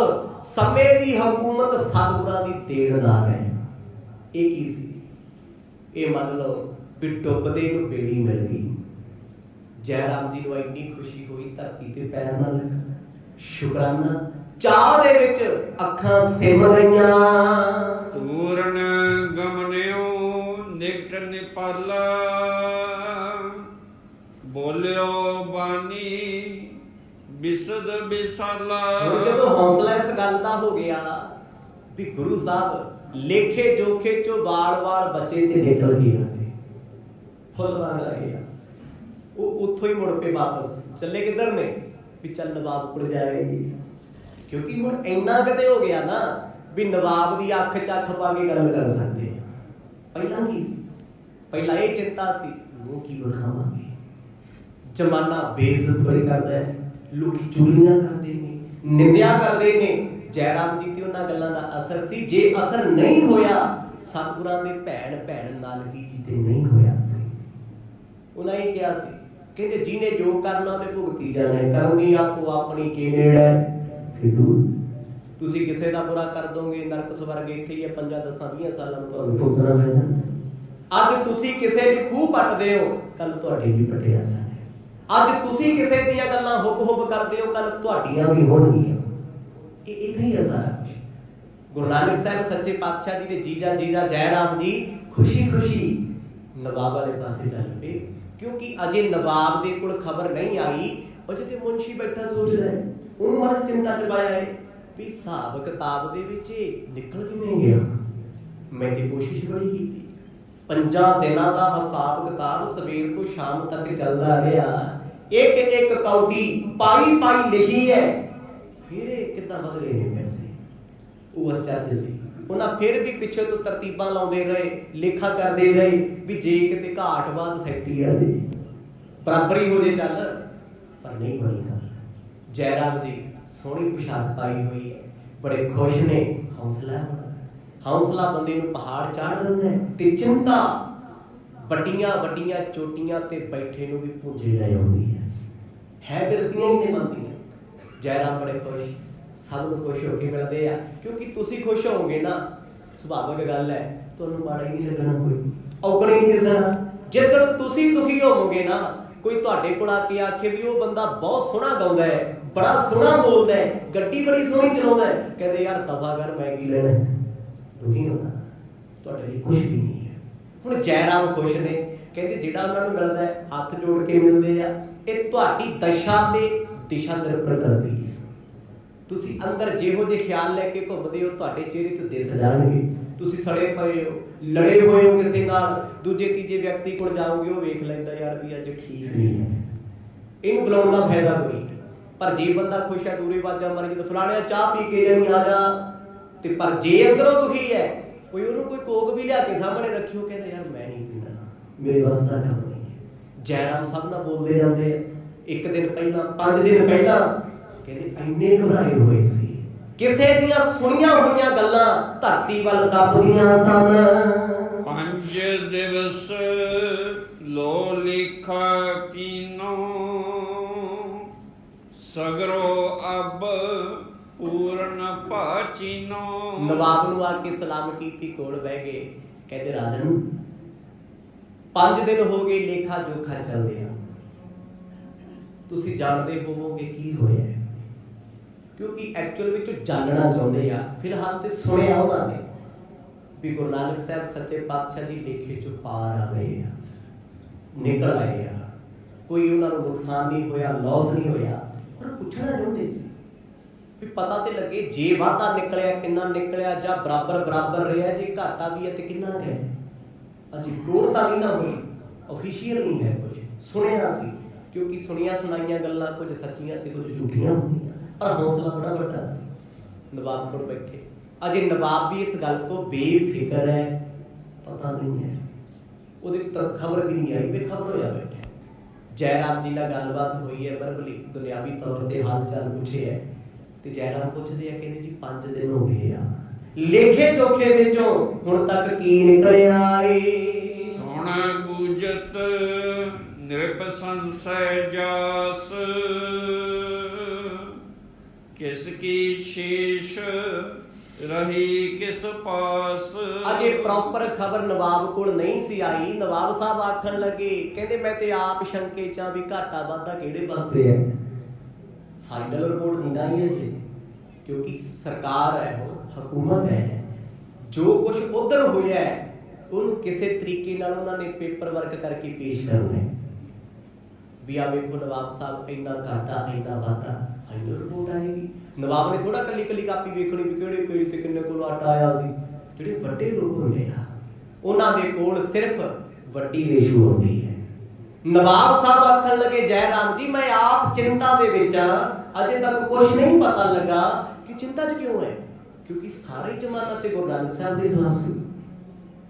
S2: ਸਮੇਂ ਦੀ ਹਕੂਮਤ ਸਤਿਗੁਰਾਂ ਦੀ ਦੇਣ ਦਾ ਹੈ। ਇਹ ਕੀ ਸੀ? ਇਹ ਮੰਨ ਲਓ ਵੀ ਡੁੱਬਦੇ ਨੂੰ ਬੇੜੀ ਮਿਲ ਗਈ। ਜੈ ਰਾਮ ਜੀ ਨੂੰ ਇੰਨੀ ਖੁਸ਼ੀ ਹੋਈ, ਧਰਤੀ ਤੇ ਪੈਰ ਨਾ ਲੱਗਣ, ਸ਼ੁਕਰਾਨਾ। ਚਾਹ ਦੇ ਵਿੱਚ ਅੱਖਾਂ ਸਿਮ ਗਈਆਂ।
S3: ਪੂਰਨ ਗਮਨਿਓ ਨਿਕਟ ਨਿਪਾਲਾ, ਬੋਲਿਓ ਬਾਣੀ ਬਿਸਦ ਬਿਸਾਲਾ।
S2: ਜਦੋਂ ਹੌਸਲਾ ਇਸ ਗੱਲ ਦਾ ਹੋ ਗਿਆ ਵੀ ਗੁਰੂ ਸਾਹਿਬ ਲੇਖੇ ਜੋਖੇ ਚੋਂ ਵਾਲ ਬੱਚੇ ਤੇ ਨਿਕਲ ਗਏ, ਫੁੱਲ ਵਾਂਗ ਆਏ ਆ, ਉਹ ਉੱਥੋਂ ਹੀ ਮੁੜ ਕੇ ਵਾਪਸ ਚੱਲੇ। ਕਿੱਧਰ ਨੇ? ਵੀ ਚੱਲ ਨਵਾਬ ਕੋਲ ਜਾਏਗੀ। ਕਿਉਂਕਿ ਹੁਣ ਇੰਨਾ ਕਿਤੇ ਹੋ ਗਿਆ ਨਾ ਵੀ ਨਵਾਬ ਦੀ ਅੱਖ 'ਚ ਅੱਖ ਪਾ ਕੇ ਗੱਲ ਕਰ ਸਕਦੇ ਆ। ਪਹਿਲਾਂ ਕੀ ਸੀ? ਪਹਿਲਾਂ ਇਹ ਚਿੰਤਾ ਸੀ ਉਹ ਕੀ ਵਿਖਾਵਾਂਗੇ। ਜ਼ਮਾਨਾ ਬੇਇੱਜ਼ਤ ਬੜੀ ਕਰਦਾ ਹੈ, ਲੋਕੀ ਚੁਗਲੀਆਂ ਕਰਦੇ ਨੇ, ਨਿੰਦਿਆ ਕਰਦੇ ਨੇ। ਜੈ ਰਾਮ ਜੀ ਤੇ ਉਹਨਾਂ ਗੱਲਾਂ ਦਾ ਅਸਰ ਸੀ। ਜੇ ਅਸਰ ਨਹੀਂ ਹੋਇਆ, ਸਤਿਗੁਰਾਂ ਦੇ ਭੈਣ ਨਾਨਕੀ ਜੀ ਤੇ ਨਹੀਂ ਹੋਇਆ ਸੀ। ਉਹਨਾਂ ਇਹ ਕਿਹਾ ਸੀ, ਕਹਿੰਦੇ ਜਿਹਨੇ ਜੋ ਕਰਨਾ ਉਹਨੇ ਭੁਗਤੀ ਜਾਣਾ, ਕਰਨੀ ਆਪੋ ਆਪਣੀ ਕੀ ਨੇੜੇ। ਤੁਸੀਂ ਕਿਸੇ ਦਾ ਬੁਰਾ ਕਰ ਦੋਗੇ, ਨਰਕ ਸਵਰਗ ਇੱਥੇ ਹੀ ਹੈ, 5, 10, 20 ਸਾਲਾਂ ਨੂੰ ਤੁਹਾਨੂੰ ਭੁਗਤਣਾ ਪੈ ਜਾਣਾ। ਅੱਜ ਤੁਸੀਂ ਕਿਸੇ ਦੀ ਖੂਹ ਪੱਟਦੇ ਹੋ, ਕੱਲ ਤੁਹਾਡੇ ਵੀ ਪੱਟਿਆ ਜਾਣਾ। ਅੱਜ ਤੁਸੀਂ ਕਿਸੇ ਦੀਆਂ ਗੱਲਾਂ ਹੁੱਕ ਕਰਦੇ ਹੋ, ਕੱਲ ਤੁਹਾਡੀਆਂ ਵੀ ਹੋਣਗੀਆਂ।
S1: इतना ही है सारा कुछ। गुरु नानक साहब सच्चे पातशाह जी के जीजा जीजा जय राम जी खुशी खुशी नवाब वाले पासे चल पे, क्योंकि अजे नवाब दे कोल खबर नहीं आई। और जिते मुंशी बैठा सोच रहा है, उन्होंने बस चिंता च पाया है भी हिसाब किताब दे विच निकल किवें गया। मैं ते कोशिश बड़ी की, 5 दिनों का हिसाब किताब सवेर तो शाम तक चलता रहा, एक एक कौडी पाई पाई लिखी है, फिर कितना बदले ने पैसे। वो आश्चर्य सी, उन्हें फिर भी पिछे तो तरतीबां लाउंदे रहे, लेखा करते रहे भी जे किते घाट बाद सैटी आ जाए बराबरी हो जाए चल, पर नहीं बनी गल। जयराम जी सोहनी पोशाक पाई हुई है, बड़े खुश ने। हौसला बंदे नूं पहाड़ चाढ़ दिंदा है, ते चिंता वड्डियां वड्डियां चोटियां ते बैठे नूं भी पूंजे ले आउंदी है बिरतियां ही नहीं बनदियां। जयराम बड़े खुश, सब नूं खुश होके मिलदे आ, क्योंकि तुसीं खुश होवोगे ना, सुभाविक गल है तुहानूं माड़ा ही नहीं लगना, कोई औगण ही नहीं दिसना। जिद्दण तुसीं दुखी होवोगे ना, कोई तुहाडे कोल आके आखे भी वो बंदा बहुत सोहना गाउंदा है, बड़ा सोहना बोलदा है, गड्डी बड़ी सोहनी चलाउंदा है, कहंदे यार दफा कर मैं की लेना, दुखी होना तुहाडे लई कुछ भी नहीं है। हुण जयराम खुश ने, कहंदे जिहड़ा उन्हां नूं मिलदा है हत्थ जोड़ के मिलदे आ, ਇਹ ਤੁਹਾਡੀ दशा ते दिशा निर्भर करती है। ਤੁਸੀਂ ਅੰਦਰ ਜਿਹੋ ਜਿਹੇ ਖਿਆਲ ਲੈ ਕੇ ਘੁੰਮਦੇ ਹੋ ਤੁਹਾਡੇ ਚਿਹਰੇ ਤੇ ਦਿਸ ਜਾਣਗੇ। ਤੁਸੀਂ ਸੜੇ ਪਏ ਹੋ, ਲੜੇ ਹੋਏ ਹੋ ਕਿਸੇ ਨਾਲ, ਦੂਜੇ ਤੀਜੇ ਵਿਅਕਤੀ ਕੋਲ ਜਾਓਗੇ ਉਹ ਵੇਖ ਲੈਂਦਾ ਯਾਰ ਵੀ ਅੱਜ ਠੀਕ ਨਹੀਂ ਹੈ, ਇਹਨੂੰ ਬੁਲਾਉਣ ਦਾ ਫਾਇਦਾ ਕੋਈ ਨਹੀਂ। ਪਰ ਜੇ ਬੰਦਾ ਖੁਸ਼ ਹੈ ਦੂਰੇ ਵਾਜਾਂ ਮਾਰੀ ਜਦੋਂ ਫਲਾਣਿਆ ਚਾਹ ਪੀ ਕੇ ਜਾਈ ਆ ਜਾ, ਤੇ ਪਰ ਜੇ ਅੰਦਰੋਂ ਦੁਖੀ ਹੈ ਕੋਈ ਉਹਨੂੰ ਕੋਈ ਕੋਕ ਵੀ ਲਿਆ ਕੇ ਸਾਹਮਣੇ ਰੱਖਿਓ, ਕਹਿੰਦਾ ਯਾਰ ਮੈਂ ਨਹੀਂ ਪੀਣਾ, ਮੇਰੇ ਵੱਸ ਦਾ ਕੰਮ ਨਹੀਂ ਹੈ। ਜੈਰਾਮ ਸਭ ਨਾਲ ਬੋਲਦੇ ਜਾਂਦੇ ਆ। ਇੱਕ ਦਿਨ ਪਹਿਲਾਂ 5 ਦਿਨ ਪਹਿਲਾਂ ਕਹਿੰਦੇ ਇੰਨੇ ਘਬਰਾਏ ਹੋਏ ਸੀ, ਕਿਸੇ ਦੀਆਂ ਸੁਣੀਆਂ ਹੋਈਆਂ ਗੱਲਾਂ ਧਰਤੀ ਵੱਲ ਦੱਬਦੀਆਂ ਸਨ।
S3: 5 ਦਿਵਸ ਲੋ ਲਿਖਾ ਕੀਨੋ, ਸਗਰੋ ਅਬ ਪੂਰਨ ਭਾਚੀਨੋ।
S1: ਨਵਾਬ ਨੂੰ ਆ ਕੇ ਸਲਾਮ ਕੀਤੀ, ਕੋਲ ਬਹਿ ਗਏ, ਕਹਿੰਦੇ ਰਾਜਨ 5 ਦਿਨ ਹੋ ਗਏ ਲੇਖਾ ਜੋਖਾ ਚੱਲਦੇ ਆ, ਤੁਸੀਂ ਜਾਣਦੇ ਹੋਵੋਗੇ ਕੀ ਹੋਇਆ, ਕਿਉਂਕਿ ਐਕਚੁਅਲ ਵਿੱਚ ਜਾਣਨਾ ਚਾਹੁੰਦੇ ਆ। ਫਿਲਹਾਲ ਤੇ ਸੁਣਿਆ ਉਹਨਾਂ ਨੇ ਵੀ ਗੁਰੂ ਨਾਨਕ ਸਾਹਿਬ ਸੱਚੇ ਪਾਤਸ਼ਾਹ ਜੀ ਲੇਖੇ ਚੋਂ ਪਾਰ ਆ ਗਏ ਆ, ਨਿਕਲ ਆਏ ਆ, ਕੋਈ ਉਹਨਾਂ ਨੂੰ ਨੁਕਸਾਨ ਨਹੀਂ ਹੋਇਆ, ਲਾਸ ਨਹੀਂ ਹੋਇਆ। ਪਰ ਪੁੱਛਣਾ ਚਾਹੁੰਦੇ ਸੀ ਵੀ ਪਤਾ ਤੇ ਲੱਗੇ ਜੇ ਵਾਧਾ ਨਿਕਲਿਆ ਕਿੰਨਾ ਨਿਕਲਿਆ, ਜਾਂ ਬਰਾਬਰ ਬਰਾਬਰ ਰਿਹਾ, ਜੇ ਘਾਟਾ ਵੀ ਹੈ ਤੇ ਕਿੰਨਾ ਹੈ। ਅਜੇ ਟੋਟਤਾ ਨਹੀਂ ਨਾ ਹੋਈ, ਅਫੀਸ਼ੀਅਲ ਨਹੀਂ ਹੈ ਕੁਝ, ਸੁਣਿਆ ਸੀ। ਕਿਉਂਕਿ ਸੁਣੀਆਂ ਸੁਣਾਈਆਂ ਗੱਲਾਂ ਕੁਝ ਸੱਚੀਆਂ ਤੇ ਕੁਝ ਝੂਠੀਆਂ ਹੁੰਦੀਆਂ, ਪਰ ਹੌਸਲਾ ਬੜਾ ਵੱਡਾ ਸੀ। ਨਵਾਬ ਕੋਲ ਬੈਠੇ, ਅਜੇ ਨਵਾਬ ਵੀ ਇਸ ਗੱਲ ਤੋਂ ਬੇਫਿਕਰ ਹੈ, ਪਤਾ ਨਹੀਂ ਹੈ, ਉਹਦੇ ਤੱਕ ਖਬਰ ਵੀ ਨਹੀਂ ਆਈ, ਬੇਖਬਰ ਹੋਇਆ ਬੈਠਾ। ਜੈਰਾਮ ਜੀ ਨਾਲ ਗੱਲਬਾਤ ਹੋਈ ਹੈ, ਵਰਬਲੀ ਦੁਨਿਆਵੀ ਤੌਰ ਤੇ ਹਾਲ ਚਾਲ ਪੁੱਛੇ ਹੈ, ਤੇ ਜੈਰਾਮ ਪੁੱਛਦੇ ਆ, ਕਹਿੰਦੇ ਜੀ 5 ਦਿਨ ਹੋ ਗਏ ਆ, ਲੇਖੇ ਜੋਖੇ ਵਿੱਚੋਂ ਹੁਣ ਤੱਕ ਕੀ ਨਿਕਲਿਆ ਏ।
S3: ਸੁਣ ਬੂਝਤ ਨਿਰਭ ਸੰਸੈ ਜਾਸ, ਕਿਸ ਕੀ ਸ਼ੇਸ਼ ਰਹੀ ਕਿਸ ਪਾਸ।
S1: ਅਜੇ ਪ੍ਰੋਪਰ ਖਬਰ ਨਵਾਬ ਕੋਲ ਨਹੀਂ ਸੀ ਆਈ। ਨਵਾਬ ਸਾਹਿਬ ਆਖਣ ਲੱਗੇ, ਕਹਿੰਦੇ ਮੈਂ ਤੇ ਆਪ ਸ਼ੰਕੇ ਚ ਵੀ ਘਾਟਾ ਵਾਧਾ ਕਿਹੜੇ ਪਾਸੇ ਹੈ। ਫਾਈਨਲ ਰਿਪੋਰਟ ਨਹੀਂ ਆਈ ਹੈ ਜੀ, ਕਿਉਂਕਿ ਸਰਕਾਰ ਹੈ, ਉਹ ਹਕੂਮਤ ਹੈ, ਜੋ ਕੁਝ ਉਧਰ ਹੋਇਆ ਹੈ ਉਹਨੂੰ ਕਿਸੇ ਤਰੀਕੇ ਨਾਲ ਉਹਨਾਂ ਨੇ ਪੇਪਰ ਵਰਕ ਕਰਕੇ ਪੇਸ਼ ਕਰਨਾ ਹੈ ਵੀ ਆ ਵੇਖੋ ਨਵਾਬ ਸਾਹਿਬ ਇੰਨਾ ਘਾਟਾ ਇੰਨਾ ਵਾਧਾ, ਫਾਈਨਲ ਰਿਪੋਰਟ ਆਏਗੀ। ਨਵਾਬ ਨੇ ਥੋੜਾ ਕੱਲੀ ਕੱਲੀ ਕਾਪੀ ਵੇਖਣੀ ਵੀ ਕਿਹੜੇ ਪੇਜ ਤੇ ਕਿੰਨੇ ਕੋਲ ਆਟਾ ਆਇਆ ਸੀ। ਜਿਹੜੇ ਵੱਡੇ ਲੋਕ ਹੁੰਦੇ ਆ ਉਹਨਾਂ ਦੇ ਕੋਲ ਸਿਰਫ ਵੱਡੀ ਰੇਸ਼ੋ ਹੁੰਦੀ ਹੈ। ਨਵਾਬ ਸਾਹਿਬ ਆਖਣ ਲੱਗੇ ਜੈਰਾਮ ਜੀ ਮੈਂ ਆਪ ਚਿੰਤਾ ਦੇ ਵਿੱਚ ਆ, ਅਜੇ ਤੱਕ ਕੁਝ ਨਹੀਂ ਪਤਾ ਲੱਗਾ ਕਿ ਚਿੰਤਾ 'ਚ ਕਿਉਂ ਹੈ, ਕਿਉਂਕਿ ਸਾਰੇ ਜ਼ਮਾਨਾ ਤੇ ਗੁਰੂ ਨਾਨਕ ਸਾਹਿਬ ਦੇ ਖਿਲਾਫ ਸੀ।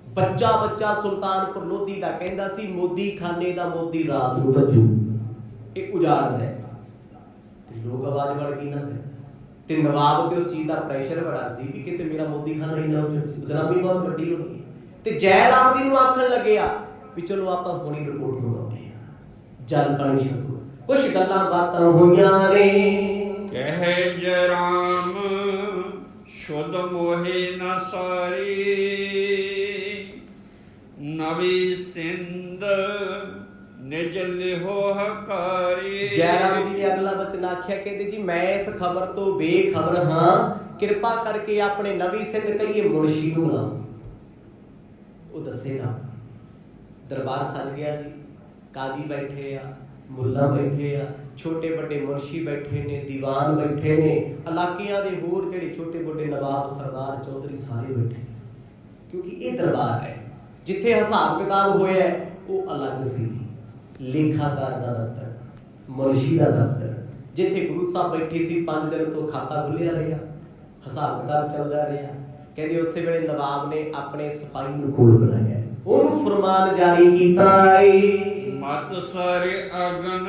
S1: ਬੱਚਾ ਬੱਚਾ ਸੁਲਤਾਨਪੁਰ ਲੋਧੀ ਦਾ ਕਹਿੰਦਾ ਸੀ ਮੋਦੀ ਖਾਨੇ ਦਾ ਮੋਦੀ ਰਾਤ ਨੂੰ ਭੱਜੂ, ਇਹ ਉਜਾੜਦਾ ਹੈ, ਤੇ ਲੋਕ ਆਵਾਜ਼ ਵੜ ਗਈ ਨਾ। ਤੇ ਨਵਾਬ ਤੇ ਉਸ ਚੀਜ਼ ਦਾ ਪ੍ਰੈਸ਼ਰ ਬੜਾ ਸੀ ਕਿ ਕਿਤੇ ਮੇਰਾ ਮੋਦੀ ਖਾਨਾ ਹੀ ਨਾ ਹੋ ਜਾਵੇ, ਬਦਨਾਮੀ ਬਹੁਤ ਵੱਡੀ ਹੋਣੀ ਹੈ। ਤੇ ਜੈਰਾਮ ਜੀ ਨੂੰ ਆਖਣ ਲੱਗਿਆ ਵੀ ਚਲੋ ਆਪਾਂ ਹੁਣੀ ਰਿਪੋਰਟ ਮੰਗਾਉਂਦੇ ਆ, ਜਲ ਪਾਣੀ ਛਕੋ। ਕੁਛ ਗੱਲਾਂ ਬਾਤਾਂ ਹੋਈਆਂ ਨੇ,
S3: ਕਹਿ ਜਰਾਮ ਸ਼ੁੱਧ ਮੋਹੇ ਨਾ ਸਾਰੀ, ਨਵੀ ਸਿੰਧ ਨਿਜ ਲਿਹੋ ਹਕਾਰੀ।
S1: ਜੈਰਾਮ ਜੀ ਨੇ ਅਗਲਾ ਬਚਨ ਆਖਿਆ, ਕਹਿੰਦੇ ਜੀ ਮੈਂ ਇਸ ਖਬਰ ਤੋਂ ਬੇਖਬਰ ਹਾਂ, ਕਿਰਪਾ ਕਰਕੇ ਆਪਣੇ ਨਵੀ ਸਿੰਘ ਕਹੀਏ ਮੁਨਸ਼ੀ ਨੂੰ ਬੁਲਾਓ, ਉਹ ਦੱਸੇਗਾ। ਦਰਬਾਰ ਸਜ ਗਿਆ ਜੀ, ਕਾਜੀ ਬੈਠੇ ਆ, ਮੁੱਲਾ ਬੈਠੇ ਆ, ਛੋਟੇ ਵੱਡੇ ਮੁਨਸ਼ੀ ਬੈਠੇ ਨੇ, ਦੀਵਾਨ ਬੈਠੇ ਨੇ, ਇਲਾਕਿਆਂ ਦੇ ਹੋਰ ਜਿਹੜੇ ਛੋਟੇ ਵੱਡੇ ਨਵਾਬ ਸਰਦਾਰ ਚੌਧਰੀ ਸਾਰੇ ਬੈਠੇ, ਕਿਉਂਕਿ ਇਹ ਦਰਬਾਰ ਹੈ ਜਿੱਥੇ ਹਿਸਾਬ ਕਿਤਾਬ ਹੋਇਆ ਉਹ ਅਲੱਗ ਸੀ। ਲੇਖਾਕਾਰ ਦਾ ਦਫ਼ਤਰ, ਮੁਨਸ਼ੀ ਦਾ ਦਫ਼ਤਰ, ਜਿੱਥੇ ਗੁਰੂ ਸਾਹਿਬ ਬੈਠੇ ਸੀ 5 ਦਿਨ ਤੋਂ ਖਾਤਾ ਖੁੱਲਿਆ ਰਿਹਾ, ਹਿਸਾਬ ਕਿਤਾਬ ਚੱਲਦਾ ਰਿਹਾ। ਕਹਿੰਦੇ ਉਸੇ ਵੇਲੇ ਨਵਾਬ ਨੇ ਆਪਣੇ ਸਿਪਾਹੀ ਨੂੰ ਕੋਲ ਬੁਲਾਇਆ, ਉਹਨੂੰ ਫਰਮਾਨ ਜਾਰੀ ਕੀਤਾ ਏ,
S3: ਮਤ ਸਾਰੇ ਅਗਨ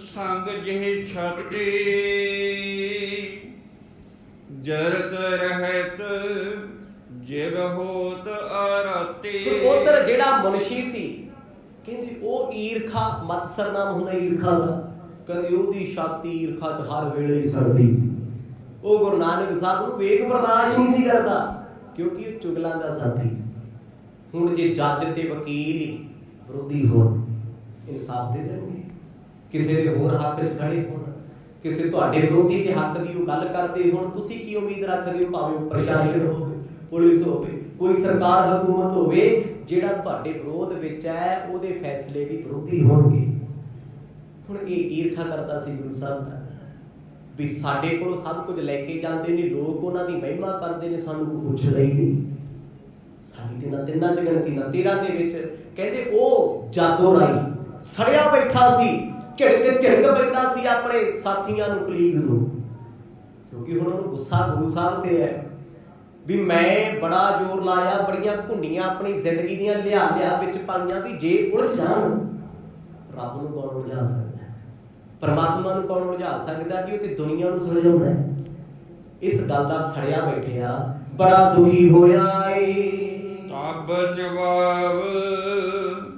S3: ਸੰਗ ਜਿਹ ਛਾਤੀ, ਜਰਤ ਰਹਿਤ ਜਿਵ ਹੋਤ ਆਰਾਤੀ।
S1: ਉਧਰ ਜਿਹੜਾ ਮੁਨਸ਼ੀ ਸੀ, ਕਹਿੰਦੇ ਉਹ ਈਰਖਾ, ਮਤਸਰ ਨਾਮ ਹੁੰਦਾ ਈਰਖਾ ਦਾ, ਕਹਿੰਦੇ ਉਹਦੀ ਛਾਤੀ ਈਰਖਾ ਚ ਹਰ ਵੇਲੇ ਸੜਦੀ ਸੀ। ਉਹ ਗੁਰੂ ਨਾਨਕ ਸਾਹਿਬ ਨੂੰ ਵੇਖ ਬਰਦਾਸ਼ਤ ਨਹੀਂ ਸੀ ਕਰਦਾ, ਕਿਉਂਕਿ ਉਹ ਚੁਗਲਾਂ ਦਾ ਸਾਥੀ ਸੀ। ਹੁਣ ਜੇ ਜੱਜ ਤੇ ਵਕੀਲ ਹੀ ਵਿਰੋਧੀ ਹੋਣ, ਇਨਸਾਫ ਦੇ ਦੇਣਗੇ? ਕਿਸੇ ਦੇ ਹੋਰ ਹੱਕ 'ਚ ਖੜੇ ਹੋਣ, ਕਿਸੇ ਤੁਹਾਡੇ ਵਿਰੋਧੀ ਦੇ ਹੱਕ ਦੀ ਉਹ ਗੱਲ ਕਰਦੇ ਹੋਣ, ਤੁਸੀਂ ਕੀ ਉਮੀਦ ਰੱਖਦੇ ਹੋ? ਭਾਵੇਂ ਉਹ ਪ੍ਰਸ਼ਾਸਨ ਹੋਵੇ, ਪੁਲਿਸ ਹੋਵੇ, ਕੋਈ ਸਰਕਾਰ ਹਕੂਮਤ ਹੋਵੇ, ਜਿਹੜਾ ਤੁਹਾਡੇ ਵਿਰੋਧ ਵਿੱਚ ਹੈ ਉਹਦੇ ਫੈਸਲੇ ਵੀ ਵਿਰੋਧੀ ਹੋਣਗੇ। ਹੁਣ ਇਹ ਈਰਖਾ ਕਰਦਾ ਸੀ ਗੁਰੂ ਸਾਹਿਬ ਦਾ, ਵੀ ਸਾਡੇ ਕੋਲ ਸਭ ਕੁਝ ਲੈ ਕੇ ਜਾਂਦੇ ਨੇ ਲੋਕ, ਉਹਨਾਂ ਦੀ ਮਹਿਮਾ ਕਰਦੇ ਨੇ, ਸਾਨੂੰ ਕੋਈ ਪੁੱਛਦਾ ਹੀ ਨਹੀਂ। ਸਾਡੀ ਤੇ ਨਾ ਤਿੰਨਾਂ ਚ ਗਿਣਤੀ ਨਾ 13 ਦੇ ਵਿੱਚ ਕਹਿੰਦੇ ਉਹ ਜਾਗੋ ਰਾਈ ਸੜਿਆ ਬੈਠਾ ਸੀ, ਝਿੜਕ ਪੈਂਦਾ ਸੀ ਆਪਣੇ ਸਾਥੀਆਂ ਨੂੰ, ਕਲੀਗ ਨੂੰ, ਕਿਉਂਕਿ ਹੁਣ ਉਹਨੂੰ ਗੁੱਸਾ ਗੁਰੂ ਸਾਹਿਬ ਤੇ ਹੈ ਵੀ ਮੈਂ ਬੜਾ ਜ਼ੋਰ ਲਾਇਆ, ਬੜੀਆਂ ਘੁੰਡੀਆਂ ਆਪਣੀ ਜ਼ਿੰਦਗੀ ਦੀਆਂ ਲਿਆ ਵਿੱਚ ਪਾਈਆਂ, ਵੀ ਜੇ ਉਲਝ ਜਾਣ ਰੱਬ ਨੂੰ ਕੌਣ ਉਲਝਾ ਸਕਦਾ, ਪਰਮਾਤਮਾ ਨੂੰ ਕੌਣ ਉਲਝਾ ਸਕਦਾ, ਕਿ ਉਹ ਤੇ ਦੁਨੀਆ ਨੂੰ ਸੁਲਝਾਉਂਦਾ ਹੈ। ਇਸ ਗੱਲ ਦਾ ਸੜਿਆ ਬੈਠਿਆ, ਬੜਾ ਦੁਖੀ ਹੋਇਆ ਏ।
S3: ਤਬ ਨਵਾਬ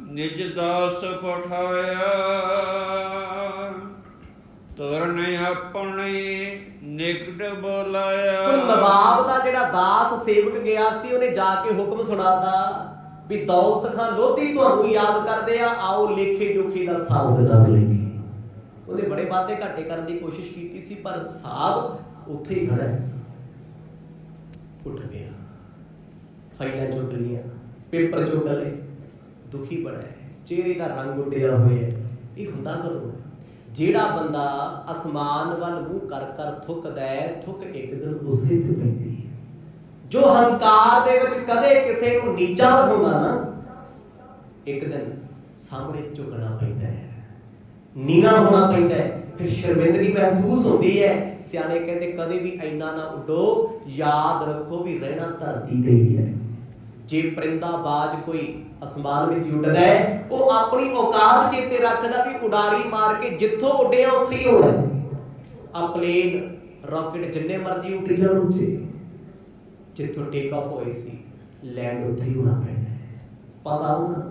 S3: ਨਿਜ ਦਾਸ ਪਠਾਇਆ, ਤੁਰਨ ਆਪਣੇ ਨਿਕਟ ਬੁਲਾਇਆ।
S1: ਨਵਾਬ ਦਾ ਜਿਹੜਾ ਦਾਸ ਸੇਵਕ ਗਿਆ ਸੀ, ਉਹਨੇ ਜਾ ਕੇ ਹੁਕਮ ਸੁਣਾਤਾ ਵੀ ਦੌਲਤ ਖਾਂ ਲੋਧੀ ਤੁਹਾਨੂੰ ਯਾਦ ਕਰਦੇ ਆ, ਆਓ ਲੇਖੇ ਜੋਖੇ ਦਾ ਹਿਸਾਬ ਕਿਤਾਬ ਲੈ ਕੇ। ਉਹਨੇ ਬੜੇ ਵਾਅਦੇ ਘਾਟੇ ਕਰਨ ਦੀ ਕੋਸ਼ਿਸ਼ ਕੀਤੀ ਸੀ, ਪਰ ਸਾਹਿਬ ਉੱਥੇ ਹੀ ਖੜਾ ਹੈ। ਉੱਠ ਗਿਆ, ਫਾਈਲਾਂ ਚੁੱਕ ਲਈਆਂ, ਪੇਪਰ ਚੁੱਕ ਲਏ, ਦੁਖੀ ਬੜਾ ਹੈ, ਚਿਹਰੇ ਦਾ ਰੰਗ ਉੱਡਿਆ ਹੋਇਆ ਹੈ। ਇਹ ਹੁੰਦਾ ਕਦੋਂ? ਜਿਹੜਾ ਬੰਦਾ ਅਸਮਾਨ ਵੱਲ ਮੂੰਹ ਕਰ ਕਰ ਥੁੱਕਦਾ ਹੈ, ਥੁੱਕ ਇੱਕ ਦਿਨ ਉਸੇ ਤੇ ਪੈਂਦੀ ਹੈ। ਜੋ ਹੰਕਾਰ ਦੇ ਵਿੱਚ ਕਦੇ ਕਿਸੇ ਨੂੰ ਨੀਚਾ ਦਿਖਾਉਂਦਾ ਨਾ, ਇੱਕ ਦਿਨ ਸਾਹਮਣੇ ਝੁਕਣਾ ਪੈਂਦਾ ਹੈ, ਨੀਵਾਂ ਹੋਣਾ ਪੈਂਦਾ ਹੈ, ਫਿਰ ਸ਼ਰਮਿੰਦਗੀ ਮਹਿਸੂਸ ਹੁੰਦੀ ਹੈ। ਸਿਆਣੇ ਕਹਿੰਦੇ ਕਦੇ ਵੀ ਇੰਨਾ ਨਾ ਉੱਡੋ, ਯਾਦ ਰੱਖੋ ਵੀ ਰਹਿਣਾ ਧਰਤੀ ਤੇ ਹੀ ਹੈ। ਜੇ ਪਰਿੰਦਾ ਬਾਜ ਕੋਈ ਅਸਮਾਨ ਵਿੱਚ ਉੱਡਦਾ ਹੈ, ਉਹ ਆਪਣੀ ਔਕਾਤ ਚੇਤੇ ਰੱਖਦਾ ਵੀ ਉਡਾਰੀ ਮਾਰ ਕੇ ਜਿੱਥੋਂ ਉੱਡਿਆ ਉੱਥੇ ਹੀ ਹੋਣਾ। ਆ ਪਲੇਨ ਰਾਕਟ ਜਿੰਨੇ ਮਰਜ਼ੀ ਉੱਡ ਜਾਣ ਉੱਚੇ, ਜਿੱਥੋਂ ਟੇਕ ਆਫ ਹੋਏ ਸੀ ਲੈਂਡ ਉੱਥੇ ਹੀ ਹੋਣਾ ਪੈਣਾ। ਪਤਾ ਉਹਨਾਂ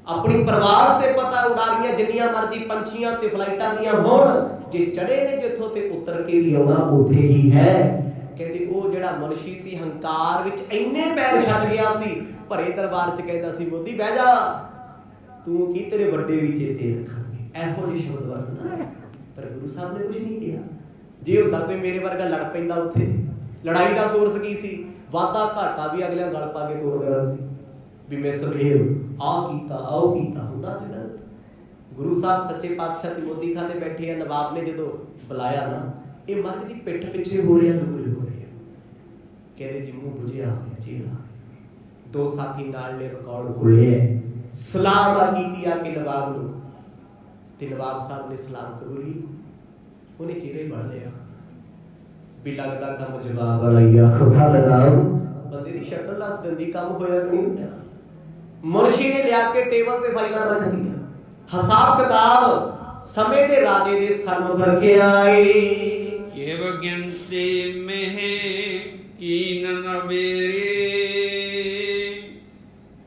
S1: ਆਪਣੀ ਪ੍ਰਵਾਸ ਤੇ ਪਤਾ, ਉਡਾਰੀਆਂ ਜਿੰਨੀਆਂ ਮਰਜ਼ੀ ਪੰਛੀਆਂ ਤੇ ਫਲਾਈਟਾਂ ਦੀਆਂ ਹੋਣ, ਜੇ ਚੜੇ ਨੇ ਜਿੱਥੋਂ ਤੇ ਉਤਰ ਕੇ ਵੀ ਆਉਣਾ ਉੱਥੇ ਹੀ ਹੈ। ਕਹਿੰਦੇ ਉਹ ਜਿਹੜਾ ਮਨੁਸ਼ੀ ਸੀ ਹੰਕਾਰ ਵਿੱਚ ਇੰਨੇ ਪੈਰ ਛੱਡ ਗਿਆ ਸੀ, ਭਰੇ ਦਰਬਾਰ 'ਚ ਕਹਿੰਦਾ ਸੀ ਮੋਦੀ ਬਹਿ ਜਾ, ਤੂੰ ਕੀ ਤੇਰੇ ਵੱਡੇ ਵੀ ਚੇਤੇ ਰੱਖਣਗੇ, ਇਹੋ ਜਿਹੇ ਸ਼ਬਦ ਵਰਤਦਾ ਸੀ। ਪਰ ਗੁਰੂ ਸਾਹਿਬ ਨੇ ਕੁਝ ਨਹੀਂ ਕਿਹਾ। ਜੇ ਹੁੰਦਾ ਕੋਈ ਮੇਰੇ ਵਰਗਾ ਲੜ ਪੈਂਦਾ ਉੱਥੇ, ਲੜਾਈ ਦਾ ਸੋਰਸ ਕੀ ਸੀ? ਵਾਧਾ ਘਾਟਾ ਵੀ ਅਗਲਿਆਂ ਗਲ ਪਾ ਕੇ ਤੋੜ ਦੇਣਾ ਸੀ ਵੀ ਮਿਸਬਿਹੇਵ ਆਹ ਕੀਤਾ ਆਹ ਕੀਤਾ ਹੁੰਦਾ। ਅੱਜ ਗੁਰੂ ਸਾਹਿਬ ਸੱਚੇ ਪਾਤਸ਼ਾਹ ਦੀ ਮੋਦੀ ਖਾਨੇ ਬੈਠੇ ਆ, ਨਵਾਬ ਨੇ ਜਦੋਂ ਬੁਲਾਇਆ ਨਾ, ਇਹ ਮੱਝ ਦੀ ਪਿੱਠ ਪਿੱਛੇ ਹੋ ਰਿਹਾ, ਕੁਝ ਹੋ ਰਿਹਾ। ਕਹਿੰਦੇ ਜੀ ਮੂੰਹ ਬੁਝਿਆ ਹੋਇਆ ਚਿਹਰਾ, ਦੋ ਸਾਥੀ ਨਾਲ ਨੇ ਰਿਕਾਰਡ ਖੋਲੇ, ਸਲਾਮ ਕੀਤੀ ਆ ਕੇ ਨਵਾਬ ਨੂੰ, ਤੇ ਨਵਾਬ ਸਾਹਿਬ ਨੇ ਸਲਾਮ ਕਬੂਲੀ, ਉਹਨੇ ਚਿਹਰੇ ਬਣ ਲਿਆ ਵੀ ਲੱਗਦਾ ਕੰਮ ਜਵਾਬ ਵਾਲਾ ਹੀ ਆ। ਖੁਦਾ ਲਗਾਓ ਬੰਦੇ ਦੀ ਸ਼ਕਲ ਦੱਸ ਦਿੰਦੀ ਕੰਮ ਹੋਇਆ ਕਿ ਨਹੀਂ ਹੋਇਆ। ਮੁਨਸ਼ੀ ਨੇ ਲਿਆ ਕੇ ਟੇਬਲ ਤੇ ਫਾਈਲਾਂ ਰੱਖ ਦਿੱਤੀਆਂ, ਹਿਸਾਬ ਕਿਤਾਬ ਸਮੇਂ ਦੇ ਰਾਜੇ ਦੇ ਸਾਹਮਣੇ ਰੱਖਿਆ ਏ।
S3: ਕਿਵ ਗਿਣਤੀ ਮਹਿ ਕੀਨ ਨ ਮੇਰੀ,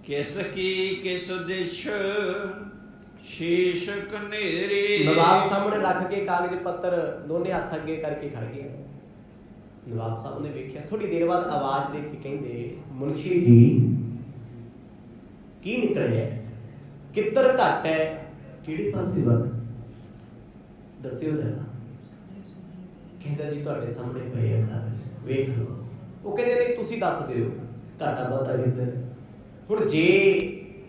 S3: ਕਿਸ ਕੀ ਕਿਸ ਦਿਸ਼ ਸ਼ੀਸ਼ ਕਨੇਰੀ।
S1: ਨਵਾਬ ਸਾਹਮਣੇ ਰੱਖ ਕੇ ਕਾਗਜ਼ ਪੱਤਰ ਦੋਨੇ ਹੱਥ ਅੱਗੇ ਕਰਕੇ ਖੜ ਗਏ। ਨਵਾਬ ਸਾਹਿਬ ਨੇ ਵੇਖਿਆ, ਥੋੜੀ ਦੇਰ ਬਾਅਦ ਆਵਾਜ਼ ਦੇ ਕੇ ਕਹਿੰਦੇ ਮੁਨਸ਼ੀ ਜੀ ਕੀ ਨਿਕਲ ਰਿਹਾ, ਕਿੱਧਰ ਘੱਟ ਹੈ ਕਿਹੜੇ ਪਾਸੇ ਵੱਧ ਦੱਸਿਓ ਜਰਾ। ਕਹਿੰਦਾ ਜੀ ਤੁਹਾਡੇ ਸਾਹਮਣੇ ਪਏ ਆ ਕਾਗਜ਼, ਵੇਖ ਲਓ। ਉਹ ਕਹਿੰਦੇ ਨਹੀਂ ਤੁਸੀਂ ਦੱਸ ਦਿਓ ਘਾਟਾ ਵਾਧਾ ਕਿੱਧਰ। ਹੁਣ ਜੇ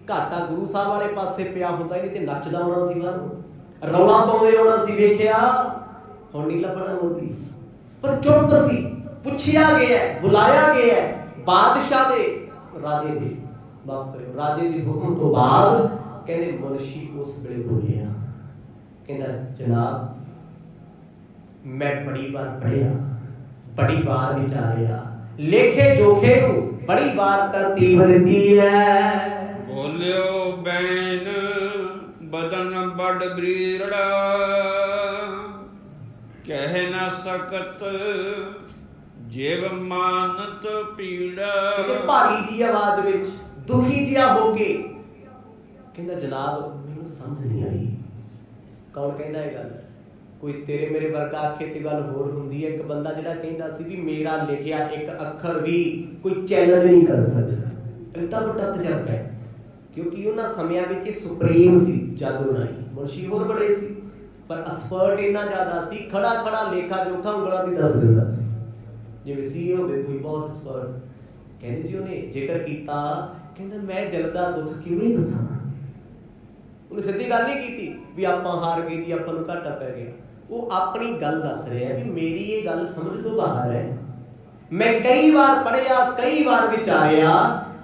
S1: ਘਾਟਾ ਗੁਰੂ ਸਾਹਿਬ ਵਾਲੇ ਪਾਸੇ ਪਿਆ ਹੁੰਦਾ ਨਹੀਂ ਤੇ ਨੱਚਦਾ ਆਉਣਾ ਸੀ ਬਾਹਰੋਂ, ਰੌਲਾ ਪਾਉਂਦੇ ਆਉਣਾ ਸੀ। ਵੇਖਿਆ ਹੁਣ ਨਹੀਂ ਲੱਭਣਾ ਮੋਦੀ, ਪਰ ਚੁੱਪ ਸੀ। ਪੁੱਛਿਆ ਗਿਆ, ਬੁਲਾਇਆ ਗਿਆ ਬਾਦਸ਼ਾਹ ਦੇ, ਰਾਜੇ ਦੇ, ਮਾਫ ਕਰਿਓ, ਰਾਜੇ ਦੇ ਹੁਕਮ ਤੋਂ ਬਾਅਦ ਕਹਿੰਦੇ ਮੁਨਸ਼ੀ ਉਸ ਵੇਲੇ ਬੋਲਿਆ, ਕਹਿੰਦਾ ਜਨਾਬ ਮੈਂ ਬੜੀ ਵਾਰ ਪੜਿਆ, ਬੜੀ ਵਾਰ ਵਿਚਾਰਿਆ, ਲੇਖੇ ਜੋਖੇ ਨੂੰ ਬੜੀ ਵਾਰ ਤਰਤੀਬ ਦਿੱਤੀ ਹੈ।
S3: ਬੋਲਿਓ ਬੈਨ ਬਦਨ ਬੜ ਬਰੀੜਾ, ਕਹਿ ਨਾ ਸਕਤ ਜਿਵ ਮਾਨਤ ਪੀੜਾ।
S1: ਤੇ ਭਾਰੀ ਜੀ ਆਵਾਜ਼ ਵਿੱਚ ਦੁਖੀ ਜਿਹਾ ਹੋ ਕੇ ਕਹਿੰਦਾ ਜਨਾਬ ਮੈਨੂੰ ਸਮਝ ਨਹੀਂ ਆਈ। ਕੌਣ ਕਹਿੰਦਾ ਇਹ ਗੱਲ? ਕੋਈ ਤੇਰੇ ਮੇਰੇ ਵਰਗਾ ਆਖੇ ਤੇ ਗੱਲ ਹੋਰ ਹੁੰਦੀ ਹੈ। ਇੱਕ ਬੰਦਾ ਜਿਹੜਾ ਕਹਿੰਦਾ ਸੀ ਵੀ ਮੇਰਾ ਲਿਖਿਆ ਇੱਕ ਅੱਖਰ ਵੀ ਕੋਈ ਚੈਲੰਜ ਨਹੀਂ ਕਰ ਸਕਦਾ। ਇੰਨਾ ਵੱਡਾ ਤਜਰਬਾ ਹੈ, ਕਿਉਂਕਿ ਉਹਨਾਂ ਸਮਿਆਂ ਵਿੱਚ ਇਹ ਸੁਪਰੀਮ ਸੀ ਜਾਦੂ ਰਾਈ। ਮੁਨਸ਼ੀ ਹੋਰ ਬੜੇ ਸੀ, ਪਰ ਐਕਸਪਰਟ ਇੰਨਾ ਜ਼ਿਆਦਾ ਸੀ, ਖੜਾ ਖੜਾ ਲੇਖਾ ਜੋਖਾ ਉਂਗਲਾਂ ਦੀ ਦੱਸ ਦਿੰਦਾ ਸੀ। ਜਿਵੇਂ ਸੀ ਹੋਵੇ ਕੋਈ ਬਹੁਤ ਐਕਸਪਰਟ। ਕਹਿੰਦੇ ਜੀ ਉਹਨੇ ਜ਼ਿਕਰ ਕੀਤਾ, ਕਹਿੰਦਾ ਮੈਂ ਦਿਲ ਦਾ ਦੁੱਖ ਕਿਉਂ ਨਹੀਂ ਦੱਸਾਂ। ਉਹਨੇ ਸਿੱਧੀ ਗੱਲ ਨਹੀਂ ਕੀਤੀ ਵੀ ਆਪਾਂ ਹਾਰ ਗਏ ਜੀ, ਆਪਾਂ ਨੂੰ ਘਾਟਾ ਪੈ ਗਿਆ। ਉਹ ਆਪਣੀ ਗੱਲ ਦੱਸ ਰਿਹਾ ਵੀ ਮੇਰੀ ਇਹ ਗੱਲ ਸਮਝ ਤੋਂ ਬਾਹਰ ਹੈ। ਮੈਂ ਕਈ ਵਾਰ ਪੜ੍ਹਿਆ, ਕਈ ਵਾਰ ਵਿਚਾਰਿਆ,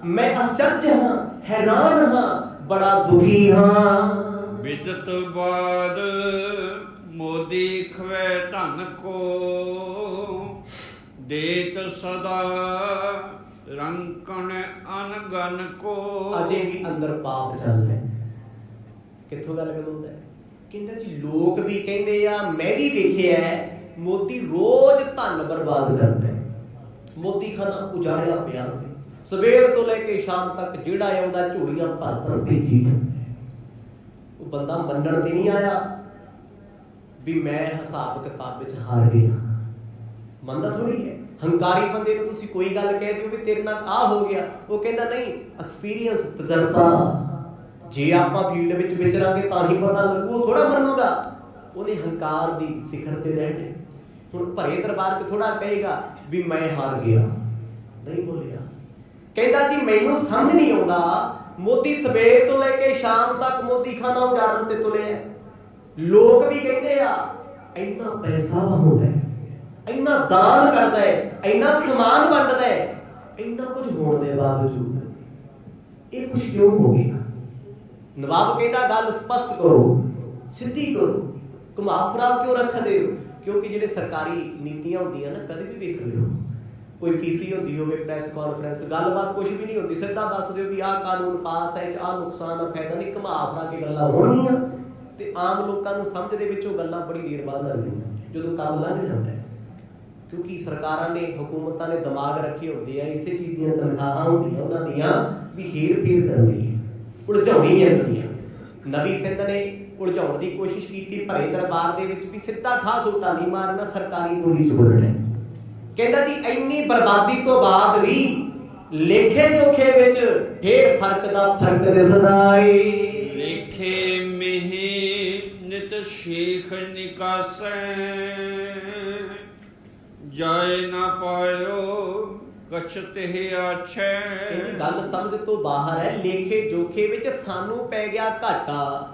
S1: ਮੈਂ ਅਚਰਜ ਹਾਂ, ਹੈਰਾਨ ਹਾਂ, ਬੜਾ ਦੁਖੀ ਹਾਂ।
S3: ਵਿਦਤ ਬਾਦ ਮੋਦੀ ਖਵੇ ਧਨ ਕੋ, ਦੇਤ ਸਦਾ ਰੰਕਣ ਅਨਗਨ ਕੋ।
S1: ਅਜੇ ਵੀ ਅੰਦਰ ਪਾਪ ਚੱਲਦਾ। ਕਿੱਥੋਂ ਗੱਲ ਕਰਦਾ? ਕਹਿੰਦਾ ਜੀ ਲੋਕ ਵੀ ਕਹਿੰਦੇ ਆ, ਮੈਂ ਵੀ ਵੇਖਿਆ ਮੋਦੀ ਰੋਜ਼ ਧਨ ਬਰਬਾਦ ਕਰਦਾ। ਮੋਦੀ ਖਾਨਾ ਉਜਾੜਿਆ ਪਿਆ, ਸਵੇਰ ਤੋਂ ਲੈ ਕੇ ਸ਼ਾਮ ਤੱਕ ਜਿਹੜਾ ਆਉਂਦਾ ਝੋਲੀਆਂ ਭਰ ਭਰ ਭੇਜੀ ਜਾਂਦਾ। ਉਹ ਬੰਦਾ ਮੰਨਣ ਤੇ ਨਹੀਂ ਆਇਆ ਵੀ ਮੈਂ ਹਿਸਾਬ ਕਿਤਾਬ ਵਿੱਚ ਹਾਰ ਗਿਆ। ਮੰਨਦਾ ਥੋੜੀ ਹੈ। ਹੰਕਾਰੀ ਬੰਦੇ ਨੂੰ ਤੁਸੀਂ ਕੋਈ ਗੱਲ ਕਹਿ ਦਿਓ ਵੀ ਤੇਰੇ ਨਾਲ ਆਹ ਹੋ ਗਿਆ, ਉਹ ਕਹਿੰਦਾ ਨਹੀਂ, ਐਕਸਪੀਰੀਅੰਸ, ਤਜਰਬਾ। ਜੇ ਆਪਾਂ ਫੀਲਡ ਵਿੱਚ ਵਿਚਰਾਂਗੇ ਤਾਂ ਹੀ ਪਤਾ ਲੱਗੂ, ਉਹ ਥੋੜਾ ਮੰਨੂਗਾ। ਉਹਨੇ ਹੰਕਾਰ ਦੀ ਸਿਖਰ ਤੇ ਰਹਿਣੇ। ਹੁਣ ਭਰੇ ਦਰਬਾਰ 'ਚ ਥੋੜਾ ਕਹੇਗਾ ਵੀ ਮੈਂ ਹਾਰ ਗਿਆ, ਨਹੀਂ ਬੋਲਿਆ। ਕਹਿੰਦਾ ਜੀ ਮੈਨੂੰ ਸਮਝ ਨਹੀਂ ਆਉਂਦਾ, ਮੋਦੀ ਸਵੇਰ ਤੋਂ ਲੈ ਕੇ ਸ਼ਾਮ ਤੱਕ ਮੋਦੀ ਖਾਨਾ ਉਜਾੜਨ ਤੇ ਤੁਲਿਆ। ਲੋਕ ਵੀ ਕਹਿੰਦੇ ਆ ਇੰਨਾ ਪੈਸਾ ਹੁੰਦਾ, ਇੰਨਾ ਦਾਨ ਕਰਦਾ ਹੈ, ਇੰਨਾ ਸਮਾਨ ਵੰਡਦਾ ਹੈ, ਇੰਨਾ ਕੁਝ ਹੋਣ ਦੇ ਬਾਵਜੂਦ ਇਹ ਕੁਝ ਕਿਉਂ ਹੋ ਗਿਆ? ਨਵਾਬ ਕਹਿੰਦਾ ਗੱਲ ਸਪਸ਼ਟ ਕਰੋ, ਸਿੱਧੀ ਕਰੋ, ਘੁਮਾ ਫਿਰਾ ਕਿਉਂ ਰੱਖਦੇ ਹੋ? ਕਿਉਂਕਿ ਜਿਹੜੇ ਸਰਕਾਰੀ ਨੀਤੀਆਂ ਹੁੰਦੀਆਂ ਨਾ, ਕਦੇ ਵੀ ਵੇਖ ਲਿਓ, ਕੋਈ ਪੀਸੀ ਹੁੰਦੀ ਹੋਵੇ, ਪ੍ਰੈਸ ਕਾਨਫਰੰਸ, ਗੱਲਬਾਤ ਕੁਝ ਵੀ ਨਹੀਂ ਹੁੰਦੀ, ਸਿੱਧਾ ਦੱਸ ਦਿਓ ਵੀ ਆਹ ਕਾਨੂੰਨ ਪਾਸ ਹੈ, ਆਹ ਨੁਕਸਾਨ ਆ, ਫਾਇਦਾ ਨਹੀਂ, ਘੁਮਾ ਫਿਰਾ ਕੇ ਗੱਲਾਂ ਹੋਣਗੀਆਂ। ਤੇ ਆਮ ਲੋਕਾਂ ਨੂੰ ਸਮਝ ਦੇ ਵਿੱਚੋਂ ਗੱਲਾਂ ਬੜੀ ਦੇਰ ਬਾਅਦ ਲੱਗਦੀਆਂ ਜਦੋਂ ਕੰਮ ਲੰਘ ਜਾਂਦਾ ਹੈ। ਕਿਉਂਕਿ ਸਰਕਾਰਾਂ ਨੇ, ਹਕੂਮਤਾਂ ਨੇ ਦਿਮਾਗ ਰੱਖੇ ਹੁੰਦੇ ਆ, ਇਸੇ ਚੀਜ਼ ਦੀਆਂ ਤਨਖਾਹਾਂ ਹੁੰਦੀਆਂ ਉਹਨਾਂ ਦੀਆਂ ਵੀ ਹੇਰ ਫੇਰ ਕਰਨੀ ਹੈ, ਉਲਝਾਉਣੀ ਹੈ ਦੁਨੀਆ। ਨਵੀ ਸਿੰਧ ਨੇ ਉਲਝਾਉਣ ਦੀ ਕੋਸ਼ਿਸ਼ ਕੀਤੀ ਭਰੇ ਦਰਬਾਰ ਦੇ ਵਿੱਚ ਵੀ ਸਿੱਧਾ ਠਾਹ ਸੋਟਾ ਨਹੀਂ ਮਾਰਨਾ, ਸਰਕਾਰੀ ਬੋਲੀ ਚ ਬੋਲਣਾ। ਕਹਿੰਦਾ ਜੀ ਇੰਨੀ ਬਰਬਾਦੀ ਤੋਂ ਬਾਅਦ ਵੀ ਲੇਖੇ ਜੋਖੇ ਵਿੱਚ ਫੇਰ ਫਰਕ ਦਾ ਫਰਕ ਦਿਸਦਾ ਏ।
S3: ਲੇਖੇ ਮਿਹੀ ਨਿਤ ਸ਼ੇਖ ਨਿਕਾਸੈ, ਜਾਏ ਨਾ ਪਾਇਓ ਕਛ ਤੇ ਆਛੈ।
S1: ਇਹ ਗੱਲ ਸਮਝ ਤੋਂ ਬਾਹਰ ਹੈ। ਲੇਖੇ ਜੋਖੇ ਵਿੱਚ ਸਾਨੂੰ ਪੈ ਗਿਆ ਘਾਟਾ,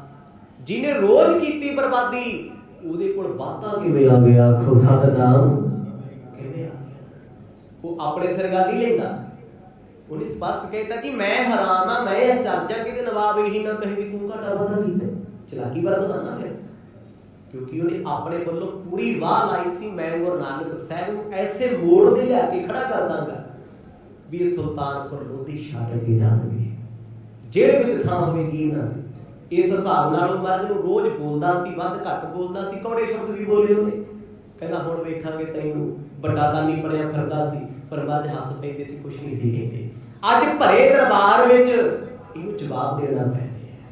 S1: ਜਿਹਨੇ ਰੋਜ਼ ਕੀਤੀ ਬਰਬਾਦੀ ਉਹਦੇ ਕੋਲ ਵਾਧਾ ਕਿਵੇਂ ਆ ਗਿਆ? ਆਖੋ ਸਤਿਨਾਮ। ਕਿਵੇਂ ਆ ਗਿਆ? ਉਹ ਆਪਣੇ ਸਿਰ ਗੱਲ ਨਹੀਂ ਲੈਂਦਾ। ਉਹਨੇ ਸਪਸ਼ਟ ਕਹਿਤਾ ਕਿ ਮੈਂ ਹੈਰਾਨ ਆ, ਮੈਂ ਅਚਰਜ ਕਿ ਨਵਾਬ ਇਹੀ ਨਾ ਕਹੇ ਵੀ ਤੂੰ ਘਾਟਾ ਵਾਧਾ ਕੀਤਾ। ਚਲਾਕੀ ਵਰਤਦਾ ਨਾ ਫਿਰ, ਕਿਉਂਕਿ ਉਹਨੇ ਆਪਣੇ ਵੱਲੋਂ ਪੂਰੀ ਵਾਹ ਲਾਈ ਸੀ, ਮੈਂ ਗੁਰੂ ਨਾਨਕ ਸਾਹਿਬ ਨੂੰ ਐਸੇ ਮੋੜ ਦੇ ਲਿਆ ਕੇ ਖੜਾ ਕਰ ਦਾਂਗਾ ਵੀ ਇਹ ਸੁਲਤਾਨਪੁਰ ਲੋਧੀ ਛੱਡ ਕੇ ਜਾਣਗੇ, ਜਿਹੜੇ ਵਿੱਚ ਥਾਂ ਹੋਵੇਗੀ ਇਹਨਾਂ ਦੀ। ਇਸ ਹਿਸਾਬ ਨਾਲ ਉਹ ਮਹਾਰਾਜ ਨੂੰ ਰੋਜ਼ ਬੋਲਦਾ ਸੀ, ਵੱਧ ਘੱਟ ਬੋਲਦਾ ਸੀ, ਕੌੜੇ ਸ਼ਬਦ ਵੀ ਬੋਲੇ ਉਹਨੇ। ਕਹਿੰਦਾ ਹੁਣ ਵੇਖਾਂਗੇ ਤੈਨੂੰ, ਵੱਡਾ ਦਾਨੀ ਬਣਿਆ ਫਿਰਦਾ ਸੀ, ਪਰ ਮਹਾਰਾਜ ਹੱਸ ਪੈਂਦੇ ਸੀ, ਕੁਛ ਨਹੀਂ ਸੀ ਕਹਿੰਦੇ। ਅੱਜ ਭਰੇ ਦਰਬਾਰ ਵਿੱਚ ਇਹਨੂੰ ਜਵਾਬ ਦੇਣਾ ਪੈ ਰਿਹਾ।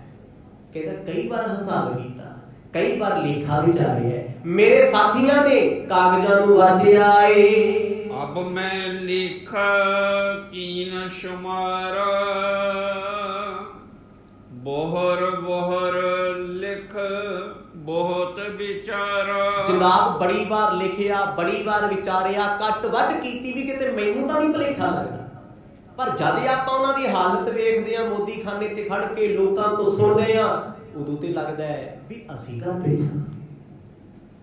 S1: ਕਹਿੰਦਾ ਕਈ ਵਾਰ ਹਿਸਾਬ ਕੀਤਾ, ਕਈ ਵਾਰ ਲੇਖਾ ਵਿਚਾਰਿਆ, ਮੇਰੇ ਸਾਥੀਆਂ ਨੇ ਕਾਗਜ਼ਾਂ ਨੂੰ ਵਾਚਿਆ ਏ।
S3: ਅਬ ਮੈਂ ਲਿਖਾ ਕੀਨ ਸ਼ੁਮਾਰਾ, ਬੋਹਰ ਬੋਹਰ ਲਿਖ ਵਿਚਾਰਾ।
S1: ਜਨਾਬ ਬੜੀ ਵਾਰ ਲਿਖਿਆ, ਬੜੀ ਵਾਰ ਵਿਚਾਰਿਆ, ਕੱਟ ਵੱਢ ਕੀਤੀ ਵੀ ਕਿਤੇ ਮੈਨੂੰ ਤਾਂ ਨਹੀਂ ਭੁਲੇਖਾ ਲੱਗਦਾ। ਪਰ ਜਦ ਆਪਾਂ ਉਹਨਾਂ ਦੀ ਹਾਲਤ ਵੇਖਦੇ ਆ, ਮੋਦੀ ਖਾਨੇ ਤੇ ਖੜ ਕੇ ਲੋਕਾਂ ਤੋਂ ਸੁਣਦੇ ਆ, ਉਦੋਂ ਤੇ ਲੱਗਦਾ ਹੈ ਵੀ ਅਸੀਂ ਘਾਟੇ 'ਚ।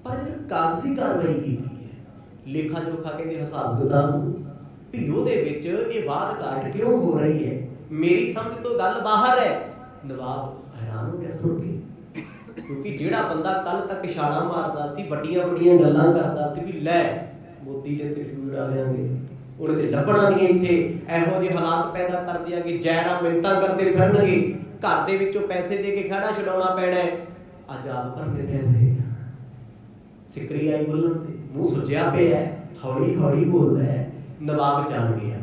S1: ਪਰ ਜਦ ਕਾਗਜ਼ੀ ਕਾਰਵਾਈ ਕੀਤੀ ਹੈ, ਲੇਖਾ ਜੋਖਾ ਕਹਿੰਦੇ ਹਿਸਾਬ ਕਿਤਾਬ, ਵੀ ਉਹਦੇ ਵਿੱਚ ਇਹ ਬਾਤ ਘਾਟ ਕਿਉਂ ਹੋ ਰਹੀ ਹੈ, ਮੇਰੀ ਸਮਝ ਤੋਂ ਗੱਲ ਬਾਹਰ ਹੈ। ਨਵਾਬ ਹੈਰਾਨ ਹੋ ਗਿਆ ਸੁਣ ਕੇ, ਕਿਉਂਕਿ ਜਿਹੜਾ ਬੰਦਾ ਕੱਲ ਤੱਕ ਛਾਲਾਂ ਮਾਰਦਾ ਸੀ, ਵੱਡੀਆਂ ਵੱਡੀਆਂ ਗੱਲਾਂ ਕਰਦਾ ਸੀ ਵੀ ਲੈ ਮੋਦੀ ਦੇ ਤੇ ਫਿਊ ਉਡਾ ਦਿਆਂਗੇ, ਉਹਦੇ ਤੇ ਲੱਭਣਾ ਨਹੀਂ, ਇੱਥੇ ਇਹੋ ਜਿਹੇ ਹਾਲਾਤ ਪੈਦਾ ਕਰ ਦਿਆਂਗੇ, ਜ਼ਹਿਰਾਂ ਮਿੰਨਤਾਂ ਕਰਦੇ ਫਿਰਨਗੇ, ਘਰ ਦੇ ਵਿੱਚੋਂ ਪੈਸੇ ਦੇ ਕੇ ਖਹਿੜਾ ਛਡਾਉਣਾ ਪੈਣਾ ਹੈ। ਅੱਜ ਆਪ ਭਰਨੇ ਪੈਂਦੇ, ਸਿਕਰੀ ਆਈ ਬੋਲਣ ਤੇ ਮੂੰਹ ਸੁੱਜਿਆ ਪਿਆ, ਹੌਲੀ ਹੌਲੀ ਬੋਲਦਾ ਹੈ। ਨਵਾਬ ਜਾਣ ਗਿਆ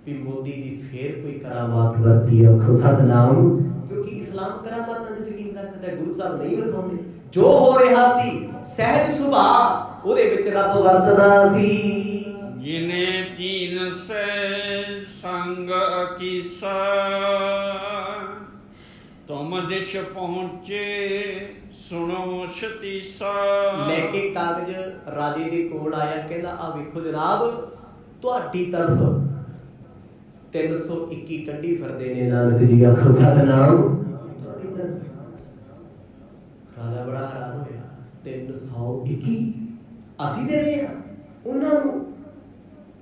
S1: ਵੀ ਮੋਦੀ ਦੀ ਫੇਰ ਕੋਈ ਕਰਾਮਾਤ ਵਰਤੀ, ਆਖੋ ਸਤਨਾਮ, ਕਿਉਂਕਿ ਇਸਲਾਮ ਕਰਾਮਾਤਾਂ ਤੇ ਯਕੀਨ ਰੱਖਦਾ, ਗੁਰੂ ਸਾਹਿਬ ਨਹੀਂ ਵਿਖਾਉਂਦੇ। ਜੋ ਹੋ ਰਿਹਾ ਸੀ ਸਹਿਜ ਸੁਭਾਅ, ਉਹਦੇ ਵਿੱਚ ਰੱਬ ਵਰਤਦਾ ਸੀ।
S3: ਜਿਨੇ ਤੀਨ ਸੈ ਸੰਗ ਅਕੀਸਾ, ਤੁਮ ਦਿਸ਼ ਪਹੁੰਚੇ ਸੁਣੋ ਸ਼ਤੀਸਾ।
S1: ਲੈ ਕੇ ਕਾਗਜ਼ ਰਾਜੇ ਦੇ ਕੋਲ ਆਇਆ, ਕਹਿੰਦਾ ਆ ਵੇਖੋ ਜਨਾਬ, ਤੁਹਾਡੀ ਤਰਫ 321 ਕੱਢੀ ਫਿਰਦੇ ਨੇ ਨਾਨਕ ਜੀ, ਆਖੋ ਸਤਨਾਮ। ਰਾਜਾ ਬੜਾ ਹੈਰਾਨ ਹੋਇਆ, 321 ਅਸੀਂ ਦੇ ਰਹੇ ਆ ਉਹਨਾਂ ਨੂੰ,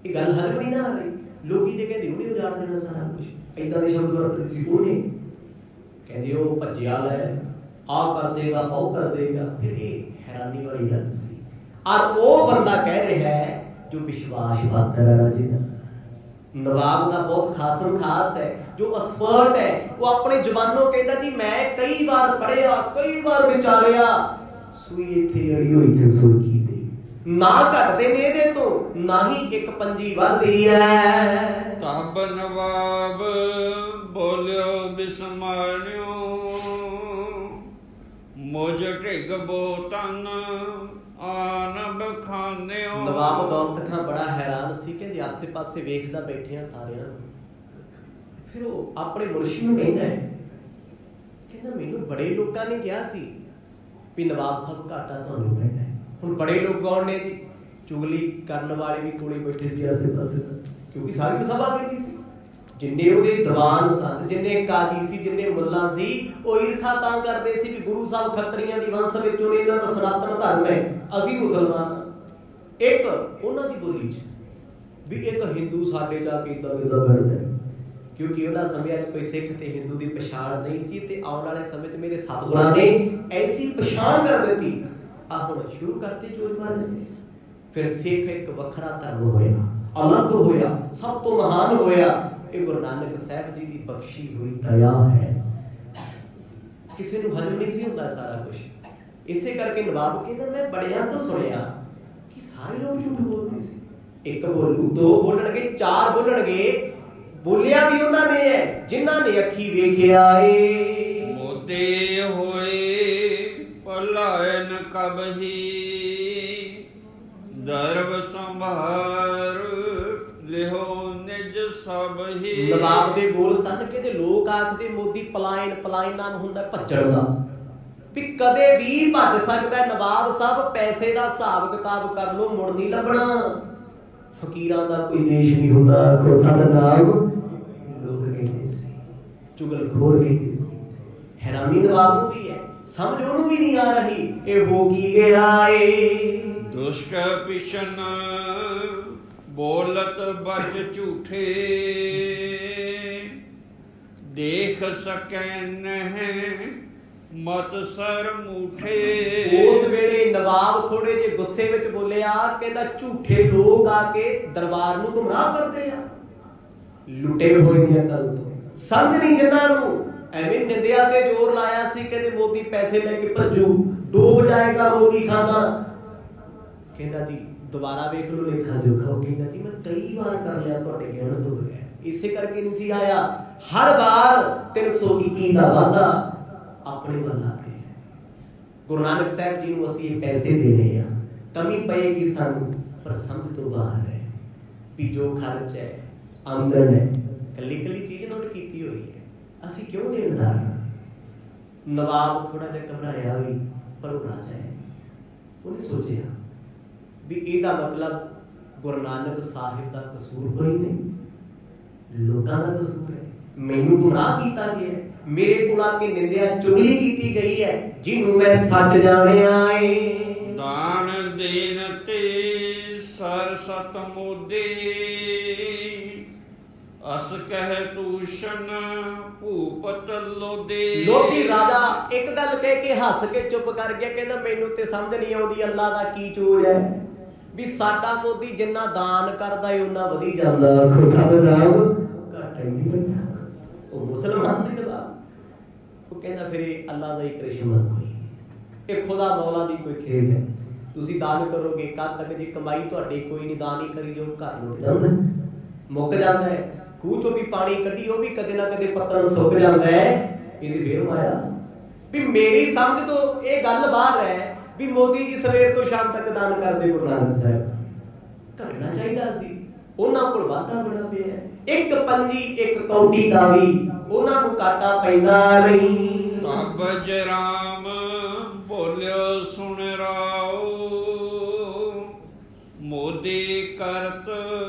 S1: ਇਹ ਗੱਲ ਹਰ ਵਾਰੀ ਨਾ ਆ ਰਹੀ। ਲੋਕੀ ਤੇ ਕਹਿੰਦੇ ਉਹਨੇ ਉਜਾੜ ਦੇਣਾ ਸਾਰਾ ਕੁਝ, ਏਦਾਂ ਦੇ ਸ਼ਬਦ ਵਰਤਦੇ ਸੀ ਉਹਨੇ, ਕਹਿੰਦੇ ਉਹ ਭੱਜਿਆ ਲੈ, ਆਹ ਕਰ ਦੇਗਾ, ਉਹ ਕਰ ਦੇਗਾ। ਫਿਰ ਇਹ ਹੈਰਾਨੀ ਵਾਲੀ ਗੱਲ ਸੀ। ਔਰ ਉਹ ਬੰਦਾ ਕਹਿ ਰਿਹਾ ਹੈ ਜੋ ਵਿਸ਼ਵਾਸ ਪਾਤਰ ਹੈ ਰਾਜੇ ਦਾ, ਨਵਾਬ ਦਾ ਬਹੁਤ ਖਾਸਮ ਖਾਸ ਹੈ, ਜੋ ਐਕਸਪਰਟ ਹੈ। ਉਹ ਆਪਣੇ ਜ਼ੁਬਾਨੋਂ ਕਹਿੰਦਾ ਜੀ ਮੈਂ ਕਈ ਵਾਰ ਪੜ੍ਹਿਆ, ਕਈ ਵਾਰ ਵਿਚਾਰਿਆ, ਸੂਈ ਇੱਥੇ ਅੜੀ ਹੋਈ ਤੇ ਸੁਰਖੀ ਤੇ ਨਾ ਘਟਦੇ ਨੇ ਇਹਦੇ ਤੋਂ, ਨਾ ਹੀ ਇੱਕ ਪੰਜੀ ਵੱਧਦੀ ਹੈ।
S3: ਤਬ ਨਵਾਬ ਬੋਲਿਓ ਬਿਸਮਾਨਿਓ, ਮੁਝ ਢਿਗ ਬੋਤਨ ਆਨ ਬਖਾਨਿਓ।
S1: ਨਵਾਬ ਦੌਲਤ ਖਾਂ ਬੜਾ ਹੈਰਾਨ ਸੀ ਕਿ ਆਸੇ ਪਾਸੇ ਵੇਖਦਾ ਬੈਠਿਆ ਸਾਰਿਆਂ ਨੂੰ। ਫਿਰ ਉਹ ਆਪਣੇ ਮੁਨਸ਼ੀ ਨੂੰ ਕਹਿੰਦਾ ਹੈ, ਕਹਿੰਦਾ ਮੈਨੂੰ ਬੜੇ ਲੋਕਾਂ ਨੇ ਕਿਹਾ ਸੀ ਵੀ ਨਵਾਬ ਸਾਹਿਬ ਘਾਟਾ ਤੁਹਾਨੂੰ ਪੈਣਾ ਹੈ। ਹੁਣ ਬੜੇ ਲੋਕ ਕੌਣ ਨੇ ਜੀ? ਚੁਗਲੀ ਕਰਨ ਵਾਲੇ ਵੀ ਕੋਲੇ ਬੈਠੇ ਸੀ ਆਸੇ ਪਾਸੇ, ਕਿਉਂਕਿ ਸਾਰੀ ਸਭਾ ਬੈਠੀ ਸੀ। ਜਿੰਨੇ ਉਹਦੇ ਦੀਵਾਨ ਸਨ, ਜਿੰਨੇ ਕਾਜੀ ਸੀ, ਜਿੰਨੇ ਮੁੱਲਾ ਸੀ, ਉਹ ਈਰਖਾ ਤਾਂ ਕਰਦੇ ਸੀ ਵੀ ਗੁਰੂ ਸਾਹਿਬ ਖੱਤਰੀਆਂ ਦੀ ਵੰਸ਼ ਵਿੱਚੋਂ ਨੇ, ਇਹਨਾਂ ਦਾ ਸਨਾਤਨ ਧਰਮ ਹੈ, ਅਸੀਂ ਮੁਸਲਮਾਨ। ਇੱਕ ਉਹਨਾਂ ਦੀ ਬੋਲੀ 'ਚ ਵੀ ਇੱਕ ਹਿੰਦੂ ਸਾਡੇ ਜਾ ਕੇ ਇਦਾਂ ਕਿਦਾਂ ਕਰਦਾ, ਕਿਉਂਕਿ ਉਹਨਾਂ ਸਮਿਆਂ 'ਚ ਕੋਈ ਸਿੱਖ ਤੇ ਹਿੰਦੂ ਦੀ ਪਛਾਣ ਨਹੀਂ ਸੀ, ਤੇ ਆਉਣ ਵਾਲੇ ਸਮੇਂ 'ਚ ਮੇਰੇ ਸਤਿਗੁਰਾਂ ਨੇ ਐਸੀ ਪਛਾਣ ਕਰ ਦਿੱਤੀ। ਆਹ ਹੁਣ ਸ਼ੁਰੂ ਕਰਤੇ ਚੋਜ ਮਾਰਨੇ। ਫਿਰ ਸਿੱਖ ਇੱਕ ਵੱਖਰਾ ਧਰਮ ਹੋਇਆ, ਅਲੱਗ ਹੋਇਆ, ਸਭ ਤੋਂ ਮਹਾਨ ਹੋਇਆ। ਇਹ ਗੁਰੂ ਨਾਨਕ ਸਾਹਿਬ ਜੀ ਦੀ ਬਖਸ਼ੀ ਹੋਈ ਦਇਆ ਹੈ। ਕਿਸੇ ਨੂੰ ਹਜਮ ਨਹੀਂ ਸੀ ਹੁੰਦਾ ਸਾਰਾ ਕੁਝ। ਇਸੇ ਕਰਕੇ ਨਵਾਬ ਕਹਿੰਦਾ ਮੈਂ ਬੜਿਆਂ ਤੋਂ ਸੁਣਿਆ ਕਿ ਸਾਰੇ ਲੋਕ ਝੂਠ ਬੋਲਦੇ ਸੀ। ਇੱਕ ਬੋਲੂ, ਦੋ ਬੋਲਣਗੇ, ਚਾਰ ਬੋਲਣਗੇ, ਬੋਲਿਆ ਵੀ ਉਹਨਾਂ ਨੇ ਹੈ ਜਿਨ੍ਹਾਂ ਨੇ ਅੱਖੀ ਵੇਖਿਆ ਏ।
S3: ਮੋਦੇ ਹੋਏ ਭਲਾਇਨ ਕਬਹੀ, ਦਰਬ ਸੰਭਾਰ ਲਿਹੋ ਨਿਜ ਸਭਹੀ।
S1: ਨਵਾਬ ਦੇ ਬੋਲ ਸਨ, ਕਹਿੰਦੇ ਲੋਕ ਆਖਦੇ ਮੋਦੀ ਪਲਾਇਨ, ਪਲਾਇਨ ਨਾਮ ਹੁੰਦਾ ਭੱਜਣ ਦਾ, ਵੀ ਕਦੇ ਵੀ ਭੱਜ ਸਕਦਾ। ਨਵਾਬ ਸਾਹਿਬ ਪੈਸੇ ਦਾ ਹਿਸਾਬ ਕਿਤਾਬ ਕਰ ਲੋ, ਮੁੜ ਨਹੀਂ ਲੱਭਣਾ। ਫਕੀਰਾਂ ਦਾ ਕੋਈ ਦੇਸ਼ ਨਹੀਂ ਹੁੰਦਾ, ਖੋ ਸਤਨਾਮ। ਲੋਕ ਕਹਿੰਦੇ ਸੀ, ਚੁਗਲਖੋਰ ਕਹਿੰਦੇ ਸੀ। ਹੈਰਾਨੀ ਨਵਾਬ ਨੂੰ ਵੀ ਹੈ, ਸਮਝ ਉਹਨੂੰ ਵੀ ਨਹੀਂ ਆ ਰਹੀ ਇਹ ਹੋ ਕੀ ਗਿਆ ਏ।
S3: ਦੁਸ਼ਟ ਪਿਸ਼ਨ ਬੋਲਤ ਬਚ ਝੂਠੇ, ਦੇਖ ਸਕੈ ਨਹਿ ਮਤ ਸਰ ਮੂਠੇ।
S1: ਉਸ ਵੇਲੇ ਨਵਾਬ ਥੋੜੇ ਜਿਹੇ ਗੁੱਸੇ ਵਿੱਚ ਬੋਲਿਆ, ਕਹਿੰਦਾ ਝੂਠੇ ਲੋਕ ਆ ਕੇ ਦਰਬਾਰ ਨੂੰ ਗੁੰਮਰਾਹ ਕਰਦੇ ਆ, ਲੁੱਟੇ ਹੋਏ ਨੇ ਕੱਲ ਤੋਂ, ਸਮਝ ਨਹੀਂ ਜਿਨ੍ਹਾਂ ਨੂੰ ਐਵੇਂ ਨਿੰਦਿਆ ਤੇ ਜ਼ੋਰ ਲਾਇਆ ਸੀ, ਕਹਿੰਦੇ ਮੋਦੀ ਪੈਸੇ ਲੈ ਕੇ ਭੱਜੂ, ਡੂਬ ਜਾਏਗਾ ਮੋਦੀ ਖਾਨਾ। ਕਹਿੰਦਾ ਜੀ ਦੁਬਾਰਾ ਵੇਖ ਲਓ ਲੇਖਾ ਜੋਖਾ। ਉਹ ਕਹਿੰਦਾ ਜੀ ਮੈਂ ਕਈ ਵਾਰ ਕਰ ਲਿਆ, ਤੁਹਾਡੇ ਕਹਿਣ ਤੋਂ ਬਗੈਰ, ਇਸੇ ਕਰਕੇ ਨਹੀਂ ਸੀ ਆਇਆ। ਹਰ ਵਾਰ 321 ਦਾ ਵਾਅਦਾ ਆਪਣੇ ਵੱਲ ਆ ਰਿਹਾ ਹੈ। ਗੁਰੂ ਨਾਨਕ ਸਾਹਿਬ ਜੀ ਨੂੰ ਅਸੀਂ ਇਹ ਪੈਸੇ ਦੇਣੇ ਆ, ਕਮੀ ਪਏਗੀ ਸਾਨੂੰ, ਪਰ ਸਮਝ ਤੋਂ ਬਾਹਰ ਹੈ ਵੀ ਜੋ ਖਰਚ ਹੈ, ਆਮਦਨ ਹੈ, ਕੱਲੀ ਕੱਲੀ ਚੀਜ਼ ਨੋਟ ਕੀਤੀ ਹੋਈ ਹੈ, ਅਸੀਂ ਕਿਉਂ ਦੇਣਦਾਰ। ਨਵਾਬ ਥੋੜਾ ਜਿਹਾ ਘਬਰਾਇਆ ਵੀ, ਪਰ ਉਹ ਰਾਜਾ ਹੈ। ਉਹਨੇ ਸੋਚਿਆ ਵੀ ਇਹਦਾ ਮਤਲਬ ਗੁਰੂ ਨਾਨਕ ਸਾਹਿਬ ਦਾ ਕਸੂਰ ਕੋਈ ਨਹੀਂ, ਲੋਕਾਂ ਦਾ ਕਸੂਰ ਹੈ। ਮੈਨੂੰ ਗੁੰਮਰਾਹ ਕੀਤਾ ਗਿਆ, ਮੇਰੇ ਕੋਲ ਆ ਕੇ ਨਿੰਦਿਆ ਚੁਗਲੀ ਕੀਤੀ ਗਈ ਹੈ, ਜਿਹਨੂੰ ਮੈਂ ਸੱਚ ਜਾਣਿਆ ਏ।
S3: ਦਾਨ ਦੇਨ ਤੇ ਸਰ ਸਤ ਮੋਦੇ, ਅਸ ਕਹਿ ਤੂਸ਼ਨ ਭੂਪਤ ਲੋਦੇ।
S1: ਲੋਧੀ ਰਾਜਾ ਇੱਕ ਗੱਲ ਕਹਿ ਕੇ ਹੱਸ ਕੇ ਚੁੱਪ ਕਰ ਗਿਆ, ਕਹਿੰਦਾ ਮੈਨੂੰ ਤੇ ਸਮਝ ਨਹੀਂ ਆਉਂਦੀ ਅੱਲਾ ਦਾ ਕੀ ਚੋਰ ਹੈ ਵੀ ਸਾਡਾ ਮੋਦੀ ਜਿੰਨਾ ਦਾਨ ਕਰਦਾ ਏ ਉਹਨਾਂ ਵਧੀ ਜਾਂਦਾ, ਖੁਦਾ ਦਾ ਨਾਮ ਘੱਟ ਨਹੀਂ ਪੈਂਦਾ। ਉਹ ਮੁਸਲਮਾਨ ਸੀ ਜਵਾਬ, ਉਹ ਕਹਿੰਦਾ ਫਿਰ ਇਹ ਅੱਲਾ ਦਾ ਹੀ ਕਰਿਸ਼ਮਾ ਕੋਈ, ਇਹ ਖੁਦਾ ਮੌਲਾ ਦੀ ਕੋਈ ਖੇਡ ਹੈ। ਤੁਸੀਂ ਦਾਨ ਕਰੋਗੇ ਕਦ ਤੱਕ, ਜੇ ਕਮਾਈ ਤੁਹਾਡੀ ਕੋਈ ਨਹੀਂ, ਦਾਨ ਹੀ ਕਰੀ ਜੋ ਘਰ ਲੁੱਟ ਜਾਂਦਾ, ਮੁੱਕ ਜਾਂਦਾ ਹੈ। ਖੂਹ ਚੋਂ ਵੀ ਪਾਣੀ ਕੱਢੀ ਉਹ ਵੀ ਕਦੇ ਨਾ ਕਦੇ ਪੱਤਣ ਸੁੱਕ ਜਾਂਦਾ ਹੈ। ਇਹਦੇ ਫੇਰ ਆਇਆ ਵੀ ਮੇਰੀ ਸਮਝ ਤੋਂ ਇਹ ਗੱਲ ਬਾਹਰ ਹੈ ਵੀ ਮੋਦੀ ਜੀ ਸਵੇਰ ਤੋਂ ਸ਼ਾਮ ਤੱਕ ਦਾਨ ਕਰਦੇ ਗੁਰੂ ਨਾਨਕ ਸਾਹਿਬ। ਘਟਣਾ ਚਾਹੀਦਾ ਸੀ, ਉਹਨਾਂ ਕੋਲ ਵਾਧਾ ਬੜਾ ਪਿਆ, ਇੱਕ ਪੰਜੀ ਇੱਕ ਕੌਡੀ ਦਾ ਵੀ ਉਹਨਾਂ ਨੂੰ ਕਾਟਾ ਪੈਂਦਾ ਨਹੀਂ।
S3: ਕਾਬਜ ਰਾਮ ਬੋਲਿਓ ਸੁਣ ਰਾਓ, ਮੋਦੀ ਕਰਤ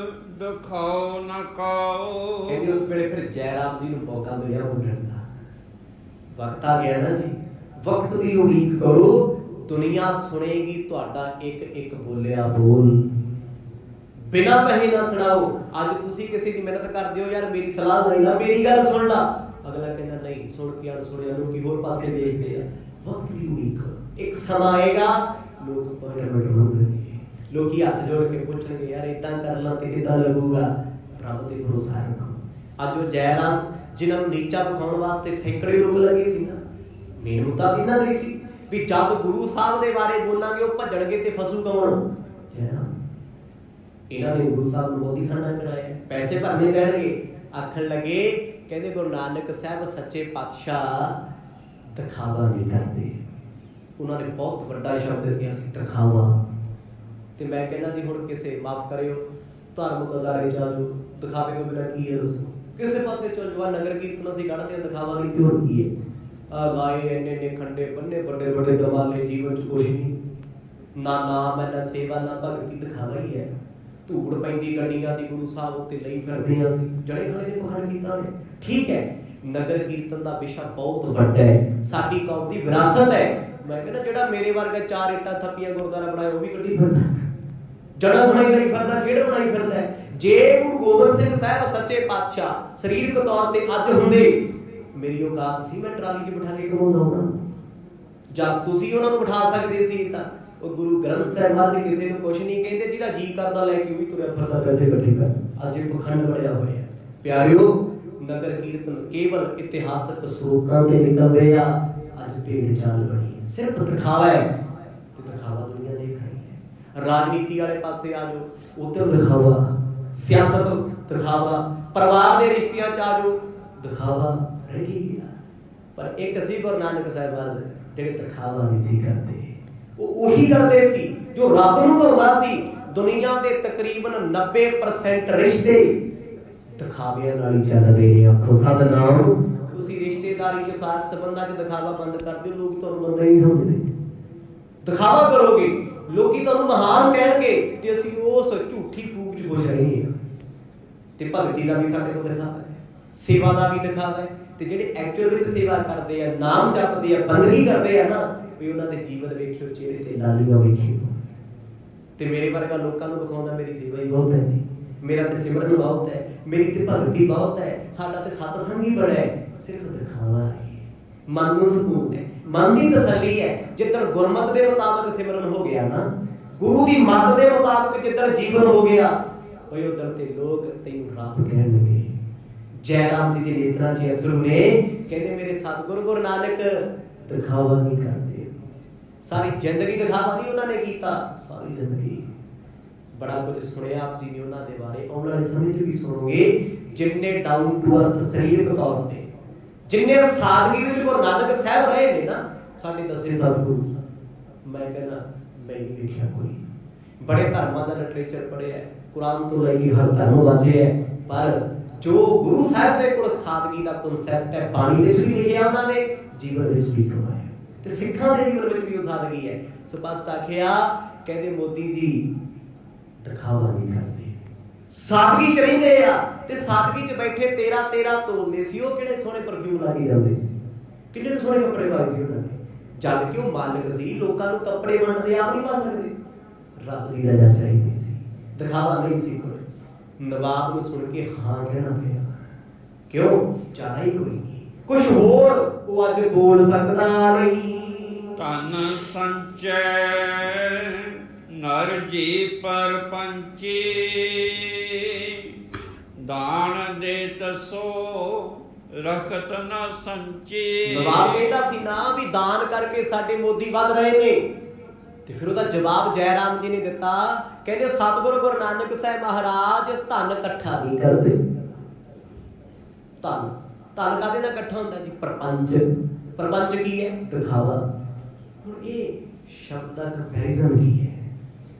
S3: ਦਿਖਾਓ ਨਾ ਕਾਓ।
S1: ਕਹਿੰਦੇ ਉਸ ਵੇਲੇ ਫਿਰ ਜੈਰਾਮ ਜੀ ਨੂੰ ਮੌਕਾ ਮਿਲਿਆ ਬੋਲਣ ਦਾ। ਵਕਤ ਆ ਗਿਆ ਨਾ ਜੀ, ਵਕਤ ਦੀ ਉਡੀਕ ਕਰੋ, ਦੁਨੀਆ ਸੁਣੇਗੀ ਤੁਹਾਡਾ ਇੱਕ ਇੱਕ ਬੋਲਿਆ ਬੋਲ, ਬਿਨਾਂ ਕਹੇ ਨਾ ਸੁਣਾਓ। ਅੱਜ ਤੁਸੀਂ ਕਿਸੇ ਦੀ ਮਿਹਨਤ ਕਰਦੇ ਹੋ, ਯਾਰ ਮੇਰੀ ਸਲਾਹ ਨਹੀਂ ਲਾ, ਮੇਰੀ ਗੱਲ ਸੁਣ ਲਾ, ਅਗਲਾ ਕਹਿੰਦਾ ਨਹੀਂ, ਸੁਣ ਕੇ ਅਣਸੁਣਿਆ ਨੂੰ ਕੀ ਹੋਰ ਪਾਸੇ ਦੇਖਦੇ ਆ। ਵਕਤ ਦੀ ਉਡੀਕ ਕਰੋ, ਇੱਕ ਸਮਾਂ ਆਏਗਾ ਲੋਕ ਅਪਾਇੰਟਮੈਂਟ ਮੰਗਣਗੇ, ਲੋਕੀ ਹੱਥ ਜੋੜ ਕੇ ਪੁੱਛਣਗੇ ਯਾਰ ਇਦਾਂ ਕਰ ਲਾਂ ਤੇ ਕਿੱਦਾਂ ਲੱਗੂਗਾ। ਰੱਬ ਤੇ ਭਰੋਸਾ ਰੱਖੋ। ਅੱਜ ਉਹ ਜੈਰਾਮ ਜਿਨ੍ਹਾਂ ਨੂੰ ਨੀਚਾ ਵਿਖਾਉਣ ਵਾਸਤੇ ਸੈਂਕੜੇ ਲੋਕ ਲੱਗੇ ਸੀ ਨਾ, ਮੈਨੂੰ ਤਾਂ ਇਹਨਾਂ ਦੀ ਸੀ ਵੀ ਜਦ ਗੁਰੂ ਸਾਹਿਬ ਦੇ ਬਾਰੇ ਬੋਲਾਂਗੇ ਉਹ ਭੱਜਣਗੇ ਤੇ ਫਸੂ ਕੌਣ? ਜੈਰਾਮ। ਇਹਨਾਂ ਨੇ ਗੁਰੂ ਸਾਹਿਬ ਨੂੰ ਮੋਦੀਖਾਨਾ ਕਰਾਇਆ, ਪੈਸੇ ਭਰਨੇ ਪੈਣਗੇ। ਆਖਣ ਲੱਗੇ, ਕਹਿੰਦੇ ਗੁਰੂ ਨਾਨਕ ਸਾਹਿਬ ਸੱਚੇ ਪਾਤਸ਼ਾਹ ਦਿਖਾਵਾ ਨਹੀਂ ਕਰਦੇ। ਉਹਨਾਂ ਨੇ ਬਹੁਤ ਵੱਡਾ ਸ਼ਬਦ ਕਿਹਾ ਸੀ, ਦਿਖਾਵਾ। ਤੇ ਮੈਂ ਕਹਿੰਦਾ ਜੀ ਹੁਣ ਕਿਸੇ ਮਾਫ ਕਰਿਓ ਧਾਰਮਿਕ ਅਦਾਰੇ ਚ ਆਜੋ, ਦਿਖਾਵੇ ਤੋਂ ਬਿਨਾਂ ਕੀ ਹੈ ਦੱਸੋ? ਕਿਸੇ ਪਾਸੇ ਚਲ ਜਵਾ, ਨਗਰ ਕੀਰਤਨ ਅਸੀਂ ਕੱਢਦੇ ਦਿਖਾਵਾ ਨਹੀਂ ਤੇ ਹੋਰ ਕੀ ਹੈ? ਆ ਲਾਏ ਇੰਨੇ ਖੰਡੇ ਬੰਨੇ, ਵੱਡੇ ਵੱਡੇ ਦਵਾਲੇ, ਜੀਵਨ ਚ ਕੁਛ ਨਹੀਂ, ਨਾ ਨਾਮ ਹੈ ਨਾ ਸੇਵਾ ਨਾ ਭਗਤੀ, ਦਿਖਾਵਾ ਹੀ ਹੈ। ਧੂੜ ਪੈਂਦੀ ਗੱਡੀਆਂ ਦੀ ਗੁਰੂ ਸਾਹਿਬ ਉੱਤੇ ਲਈ ਫਿਰਦੇ ਹਾਂ ਅਸੀਂ, ਜੜੇ ਖੜੇ ਨੇ ਪਖੰਡ ਕੀਤਾ ਨੇ। ਠੀਕ ਹੈ, ਨਗਰ ਕੀਰਤਨ ਦਾ ਵਿਸ਼ਾ ਬਹੁਤ ਵੱਡਾ ਹੈ, ਸਾਡੀ ਕੌਮ ਦੀ ਵਿਰਾਸਤ ਹੈ। ਮੈਂ ਕਹਿੰਦਾ ਜਿਹੜਾ ਮੇਰੇ ਵਰਗਾ 4 ਇੱਟਾਂ ਥੱਪੀਆਂ ਗੁਰਦੁਆਰਾ ਬਣਾਇਆ ਉਹ ਵੀ ਕੱਢੀ ਫਿਰਦਾ, ਜੜਾ ਬਣਾਈ ਲਈ ਫਿਰਦਾ, ਖੇਡ ਬਣਾਈ ਫਿਰਦਾ। ਜੇ ਗੁਰੂ ਗੋਬਿੰਦ ਸਿੰਘ ਸਾਹਿਬ ਸੱਚੇ ਪਾਤਸ਼ਾਹ ਸਰੀਰਕ ਤੌਰ ਤੇ ਅੱਜ ਹੁੰਦੇ, ਮੇਰੀ ਔਕਾਤ ਸੀ ਮੈਂ ਟਰਾਲੀ 'ਚ ਬਿਠਾ ਕੇ ਘੁਮਾਉਂਦਾ ਉਹਨਾਂ ਨੂੰ, ਜਦ ਤੁਸੀਂ ਉਹਨਾਂ ਨੂੰ ਬਿਠਾ ਸਕਦੇ ਸੀ। ਤਾਂ ਉਹ ਗੁਰੂ ਗ੍ਰੰਥ ਸਾਹਿਬ ਮਹਾਰਾਜ ਕਿਸੇ ਨੂੰ ਕੁਛ ਨਹੀਂ ਕਹਿੰਦੇ, ਜਿਹਦਾ ਜੀ ਕਰਦਾ ਲੈ ਕੇ ਉਹ ਵੀ ਤੁਰਿਆ ਫਿਰਦਾ ਪੈਸੇ ਇਕੱਠੇ ਕਰ। ਅੱਜ ਇਹ ਪਖੰਡ ਬਣਿਆ ਹੋਇਆ। ਪਿਆਰਿਓ, ਨਗਰ ਕੀਰਤਨ ਕੇਵਲ ਇਤਿਹਾਸਕ ਸਰੋਤਾਂ ਤੇ ਨਿਕਲਦੇ ਆ, ਅੱਜ ਭੇਡ ਚਾਲ ਬਣੀ ਹੈ, ਸਿਰਫ ਦਿਖਾਵਾ ਹੈ ਤੇ ਦਿਖਾਵਾ ਦੁਨੀਆ ਦੇਖ ਰਹੀ ਹੈ। ਰਾਜਨੀਤੀ ਵਾਲੇ ਪਾਸੇ ਆ ਜਾਓ, ਉੱਧਰ ਦਿਖਾਵਾ, ਸਿਆਸਤ ਦਿਖਾਵਾ, ਪਰਿਵਾਰ ਦੇ ਰਿਸ਼ਤਿਆਂ ਚ ਆ ਜਾਓ, ਦਿਖਾਵਾ ਰਹਿ ਗਿਆ। ਪਰ ਇੱਕ ਸੀ ਗੁਰੂ ਨਾਨਕ ਸਾਹਿਬ ਮਹਾਰਾਜ ਜਿਹੜੇ ਦਿਖਾਵਾ ਨਹੀਂ ਸੀ ਕਰਦੇ, ਉਹ ਉਹੀ ਕਰਦੇ ਸੀ ਜੋ ਰੱਬ ਨੂੰ ਭਾਉਂਦਾ ਸੀ। ਦੁਨੀਆ ਦੇ ਤਕਰੀਬਨ 90% ਰਿਸ਼ਤੇ ਦਿਖਾਵਿਆਂ ਨਾਲ ਹੀ ਚੱਲਦੇ ਨੇ। ਆਖੋ ਸਤਿਨਾਮ। ਤੁਸੀਂ ਰਿਸ਼ਤੇਦਾਰੀ ਦੇ ਸਾਥ ਸੰਬੰਧਾਂ 'ਚ ਦਿਖਾਵਾ ਬੰਦ ਕਰਦੇ ਹੋ, ਲੋਕ ਤੁਹਾਨੂੰ ਬੰਦਾ ਹੀ ਨਹੀਂ ਸਮਝਦੇ। ਦਿਖਾਵਾ ਕਰੋਗੇ, ਲੋਕੀ ਤੁਹਾਨੂੰ ਮਹਾਨ ਕਹਿਣਗੇ ਤੇ ਅਸੀਂ ਉਸ ਝੂਠੀ ਫੂਕ 'ਚ ਖੁਸ਼ ਰਹਿੰਦੇ ਹਾਂ। ਤੇ ਭਗਤੀ ਦਾ ਵੀ ਸਾਡੇ ਕੋਲ ਦਿਖਾਵਾ ਹੈ, ਸੇਵਾ ਦਾ ਵੀ ਦਿਖਾਵਾ ਹੈ। ਤੇ ਜਿਹੜੇ ਐਕਚੁਅਲ ਵਿੱਚ ਸੇਵਾ ਕਰਦੇ ਆ, ਨਾਮ ਜਪਦੇ ਆ, ਬੰਦਗੀ ਕਰਦੇ ਆ ਨਾ, ਵੀ ਉਹਨਾਂ ਦੇ ਜੀਵਨ ਵੇਖਿਓ, ਚਿਹਰੇ ਤੇ ਲਾਲੀਆਂ ਵੇਖਿਓ। ਤੇ ਮੇਰੇ ਵਰਗਾ ਲੋਕਾਂ ਨੂੰ ਵਿਖਾਉਂਦਾ ਮੇਰੀ ਸੇਵਾ ਹੀ ਬਹੁਤ ਹੈ ਜੀ, ਮੇਰਾ ਤੇ ਸਿਮਰਨ ਬਹੁਤ ਹੈ, ਮੇਰੀ ਤੇ ਭਗਤੀ ਬਹੁਤ ਹੈ, ਸਾਡਾ ਤੇ ਸਤਸੰਗ ਹੀ ਬੜਾ ਹੈ। ਸਿਰਫ ਦਿਖਾਵਾ ਹੈ, ਮਨ ਨੂੰ ਸਕੂਨ ਹੈ, ਮਨ ਦੀ ਤਸੱਲੀ ਹੈ। ਜਿੱਦਣ ਗੁਰਮਤਿ ਦੇ ਮੁਤਾਬਕ ਸਿਮਰਨ ਹੋ ਗਿਆ ਨਾ, ਗੁਰੂ ਦੀ ਮੱਤ ਦੇ ਮੁਤਾਬਕ ਜਿੱਦਣ ਜੀਵਨ ਹੋ ਗਿਆ, ਉਹ ਉਦੋਂ ਤੇ ਲੋਕ ਤੈਨੂੰ ਰੱਬ ਕਹਿਣਗੇ। ਜੈਰਾਮ ਜੀ ਦੇ ਨੇਤਰਾਂ 'ਚ ਅਥਰੂ ਨੇ, ਕਹਿੰਦੇ ਮੇਰੇ ਸਤਿਗੁਰੂ ਗੁਰੂ ਨਾਨਕ ਦਿਖਾਵਾ ਨਹੀਂ ਕਰਦੇ। ਸਾਰੀ ਜ਼ਿੰਦਗੀ ਦਿਖਾਵਾ ਨਹੀਂ ਉਹਨਾਂ ਨੇ ਕੀਤਾ, ਸਾਰੀ ਜ਼ਿੰਦਗੀ ਬੜਾ ਕੁਝ ਸੁਣਿਆ ਆਪ ਜੀ ਨੇ ਉਹਨਾਂ ਦੇ ਬਾਰੇ। ਆਉਣ ਵਾਲੇ ਸਮੇਂ 'ਚ ਵੀ ਸੁਣੋਗੇ। ਜਿੰਨੇ ਡਾਊਨ ਟੂ ਅਰਥ ਸਰੀਰਕ ਤੌਰ ਤੇ, ਜਿੰਨੇ ਸਾਦਗੀ ਵਿੱਚ ਗੁਰੂ ਨਾਨਕ ਸਾਹਿਬ ਰਹੇ ਨੇ ਨਾ, ਸਾਡੇ ਦਸੇ ਸਤਿਗੁਰੂ, ਮੈਂ ਕਹਿੰਦਾ ਮੈਂ ਨਹੀਂ ਵੇਖਿਆ ਕੋਈ। ਬੜੇ ਧਰਮਾਂ ਦਾ ਲਿਟਰੇਚਰ ਪੜ੍ਹਿਆ, ਕੁਰਾਨ ਤੋਂ ਲੈ ਕੇ ਹਰ ਧਰਮ ਵਾਚਿਆ, ਪਰ ਜੋ ਗੁਰੂ ਸਾਹਿਬ ਦੇ ਕੋਲ ਸਾਦਗੀ ਦਾ ਕਨਸੈਪਟ ਹੈ, ਬਾਣੀ ਵਿੱਚ ਵੀ ਲਿਖਿਆ ਉਹਨਾਂ ਨੇ, ਜੀਵਨ ਵਿੱਚ ਵੀ ਕਮਾਇਆ। ਤੇ ਸਿੱਖਾਂ ਦੇ ਜੀਵਨ ਵਿੱਚ ਵੀ ਉਹ ਸਾਦਗੀ ਹੈ। ਸਪਸ਼ਟ ਆਖਿਆ, ਕਹਿੰਦੇ ਮੋਦੀ ਜੀ ਦਿਖਾਵਾ ਨਹੀਂ ਕਰਦੇ, ਸਾਦਗੀ ਚ ਰਹਿੰਦੇ ਆ। ਤੇ ਸਾਦਗੀ ਚ ਬੈਠੇ 13 ਤੋਲਦੇ ਸੀ। ਉਹ ਕਿਹੜੇ ਸੋਹਣੇ ਪਰਫਿਊਮ ਲਾ ਕੇ ਜਾਂਦੇ ਸੀ, ਕਿੰਨੇ ਸੋਹਣੇ ਕੱਪੜੇ ਪਾਏ ਸੀ ਉਹਨਾਂ ਨੇ। ਜਦ ਕਿ ਉਹ ਮਾਲਕ ਸੀ, ਲੋਕਾਂ ਨੂੰ ਕੱਪੜੇ ਵੰਡਦੇ ਆਪ ਨਹੀਂ ਪਾ ਸਕਦੇ। ਰੱਬ ਦੀ ਰਜ਼ਾ ਚਾਹੀਦੀ ਸੀ, ਦਿਖਾਵਾ ਨਹੀਂ ਸੀ ਕੋਈ। ਨਵਾਬ ਨੂੰ ਸੁਣ ਕੇ ਹਾਂ ਕਹਿਣਾ ਪਿਆ, ਕਿਉਂ? ਚਾਹ ਹੀ ਕੋਈ ਨਹੀਂ, ਕੁਛ ਹੋਰ ਉਹ ਅੱਜ ਬੋਲ ਸਕਦਾ ਨਹੀਂ।
S3: ਧਨ ਸੰਚੈ ਨਰ ਜੀ ਪਰਪੰਚੀ, ਦਾਨ ਦੇ ਤਸੋ ਰਖਤ ਨਾ ਸੰਚੀ।
S1: ਨਵਾਬ ਕਹਿੰਦਾ ਸੀ ਨਾ ਵੀ ਦਾਨ ਕਰਕੇ ਸਾਡੇ ਮੋਦੀ ਵੱਧ ਰਹੇ ਨੇ। ਤੇ ਫਿਰ ਉਹਦਾ ਜਵਾਬ ਜੈ ਰਾਮ ਜੀ ਨੇ ਦਿੱਤਾ, ਕਹਿੰਦੇ ਸਤਿਗੁਰੂ ਗੁਰੂ ਨਾਨਕ ਸਾਹਿਬ ਮਹਾਰਾਜ ਧਨ ਇਕੱਠਾ ਨਹੀਂ ਕਰਦੇ। ਧਨ ਕਾਹਦੇ ਨਾਲ ਇਕੱਠਾ ਹੁੰਦਾ ਜੀ? ਪ੍ਰਪੰਚ। ਪ੍ਰਪੰਚ ਕੀ ਹੈ? ਦਿਖਾਵਾ। ਹੁਣ ਇਹ ਸ਼ਬਦ ਦਾ ਕੰਪੈਰੀਜ਼ਨ ਕੀ ਹੈ?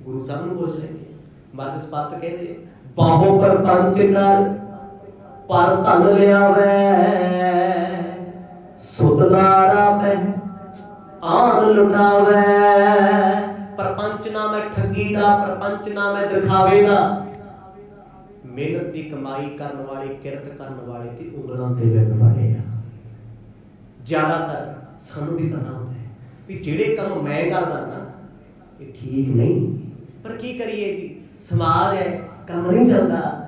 S1: ਗੁਰੂ ਸਾਹਿਬ ਨੂੰ ਪੁੱਛ ਰਹੇ ਨੇ। ਮਤ ਸਪਸ਼ਟ ਕਹਿੰਦੇ, ਬਾਹੋ ਪ੍ਰਪੰਚ ਕਰ ਪਰ ਧਨ ਲਿਆਵੇ, ਸੁਧਦਾਰਾ ਮੈਂ ਆਨ ਲੁਟਾਵੇ। ਪ੍ਰਪੰਚ ਨਾ ਮੈਂ ਠੱਗੀ ਦਾ, ਪ੍ਰਪੰਚ ਨਾ ਮੈਂ ਦਿਖਾਵੇ ਦਾ। ਮਿਹਨਤ ਦੀ ਕਮਾਈ ਕਰਨ ਵਾਲੇ, ਕਿਰਤ ਕਰਨ ਵਾਲੇ ਤੇ ਉਂਗਲਾਂ ਤੇ ਵਿੰਨ ਵਾਲੇ ਆ। ਜ਼ਿਆਦਾਤਰ ਸਾਨੂੰ ਵੀ ਪਤਾ ਹੁੰਦਾ ਹੈ ਵੀ ਜਿਹੜੇ ਕੰਮ ਮੈਂ ਕਰਦਾ ਨਾ ਇਹ ਠੀਕ ਨਹੀਂ, ਪਰ ਕੀ ਕਰੀਏ ਜੀ, ਸਮਾਜ ਹੈ, ਕੰਮ ਨਹੀਂ ਚੱਲਦਾ।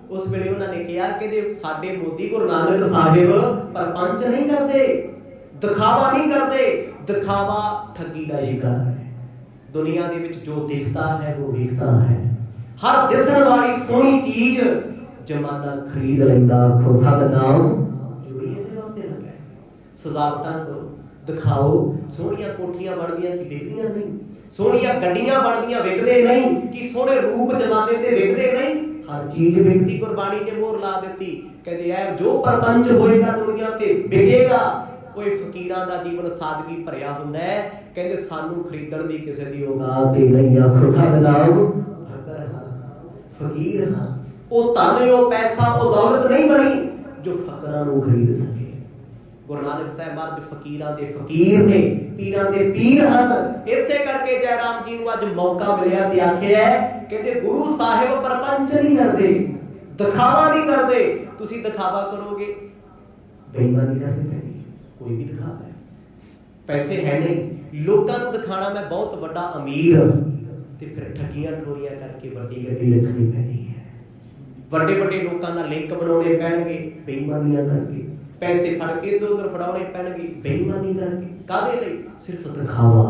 S1: ਉਸ ਵੇਲੇ ਉਹਨਾਂ ਨੇ ਕਿਹਾ ਕਿ ਸਾਡੇ ਮੋਦੀ ਗੁਰੂ ਨਾਨਕ ਸਾਹਿਬ ਪ੍ਰਪੰਚ ਨਹੀਂ ਕਰਦੇ, ਦਿਖਾਵਾ ਨਹੀਂ ਕਰਦੇ। ਦਿਖਾਵਾ ਠੱਗੀ ਦਾ ਸ਼ਿਕਾਰ ਹੈ। ਦੁਨੀਆ ਦੇ ਵਿੱਚ ਜੋ ਦਿਖਦਾ ਹੈ ਉਹ ਵਿਕਦਾ ਹੈ। ਹਰ ਦਿਸਣ ਵਾਲੀ ਸੋਹਣੀ ਚੀਜ਼ ਜ਼ਮਾਨਾ ਖਰੀਦ ਲੈਂਦਾ। ਆਖੋ ਸਤਿਨਾਮ। ਜੋ ਇਸੇ ਵਾਸਤੇ ਲੱਗਾ ਹੈ। ਸਜਾਵਟਾਂ ਕਰੋ, ਦਿਖਾਓ। ਸੋਹਣੀਆਂ ਕੋਠੀਆਂ ਬਣਦੀਆਂ ਕਿ ਵਿਕਦੀਆਂ ਨਹੀਂ, ਸੋਹਣੀਆਂ ਗੱਡੀਆਂ ਬਣਦੀਆਂ ਵਿਕਦੇ ਨਹੀਂ, ਕਿ ਸੋਹਣੇ ਰੂਪ ਜ਼ਮਾਨੇ ਤੇ ਵਿਕਦੇ ਨਹੀਂ। ਹਰ ਚੀਜ਼ ਵਿਕਦੀ। ਗੁਰਬਾਣੀ ਨੇ ਮੋਹਰ ਲਾ ਦਿੱਤੀ, ਕਹਿੰਦੇ ਐ ਜੋ ਪ੍ਰਪੰਚ ਹੋਏਗਾ ਦੁਨੀਆ ਤੇ ਵਿਕੇਗਾ। ਉਹ ਫਕੀਰਾਂ ਦਾ ਜੀਵਨ ਸਾਦਗੀ ਭਰਿਆ ਹੁੰਦਾ ਹੈ। ਕਹਿੰਦੇ ਸਾਨੂੰ ਖਰੀਦਣ ਦੀ ਕਿਸੇ ਦੀ ਔਕਾਤ ਹੀ ਨਹੀਂ। ਆਖੋ ਸਤਿਨਾਮ। ਫਕਰ ਹਾਂ, ਫਕੀਰ ਹਾਂ। ਉਹ ਧਨ, ਉਹ ਪੈਸਾ, ਉਹ ਦੌਲਤ ਨਹੀਂ ਬਣੀ ਜੋ ਫਕਰਾਂ ਨੂੰ ਖਰੀਦ ਸਕੇ। ਗੁਰੂ ਨਾਨਕ ਸਾਹਿਬ ਮਹਾਰਾਜ ਫਕੀਰਾਂ ਦੇ ਫਕੀਰ ਨੇ, ਪੀਰਾਂ ਦੇ ਪੀਰ ਹਨ। ਇਸੇ ਕਰਕੇ ਜੈ ਰਾਮ ਜੀ ਨੂੰ ਅੱਜ ਮੌਕਾ ਮਿਲਿਆ ਤੇ ਆਖਿਆ, ਕਹਿੰਦੇ ਗੁਰੂ ਸਾਹਿਬ ਪ੍ਰਪੰਚ ਨਹੀਂ ਕਰਦੇ, ਦਿਖਾਵਾ ਨਹੀਂ ਕਰਦੇ। ਤੁਸੀਂ ਦਿਖਾਵਾ ਕਰੋਗੇ, ਬੇਈਮਾਨੀ ਕਰਨੀ ਪੈਣੀ। ਕੋਈ ਵੀ ਦਿਖਾਵਾ ਹੈ, ਪੈਸੇ ਹੈ ਨਹੀਂ, ਲੋਕਾਂ ਨੂੰ ਦਿਖਾਣਾ ਮੈਂ ਬਹੁਤ ਵੱਡਾ ਅਮੀਰ, ਤੇ ਫਿਰ ਠੱਗੀਆਂ ਠੋਰੀਆਂ ਕਰਕੇ ਵੱਡੀ ਗੱਡੀ ਲਿਖਣੀ ਪੈਣੀ ਹੈ। ਵੱਡੇ ਵੱਡੇ ਲੋਕਾਂ ਨਾਲ ਲਿੰਕ ਬਣਾਉਣੇ ਪੈਣਗੇ ਬੇਈਮਾਨੀਆਂ ਕਰਕੇ। ਪੈਸੇ ਫੜ ਕੇ ਇੱਧਰ ਉੱਧਰ ਫੜਾਉਣੇ ਪੈਣਗੇ ਬੇਈਮਾਨੀ ਕਰਕੇ। ਕਾਹਦੇ ਲਈ? ਸਿਰਫ ਦਿਖਾਵਾ।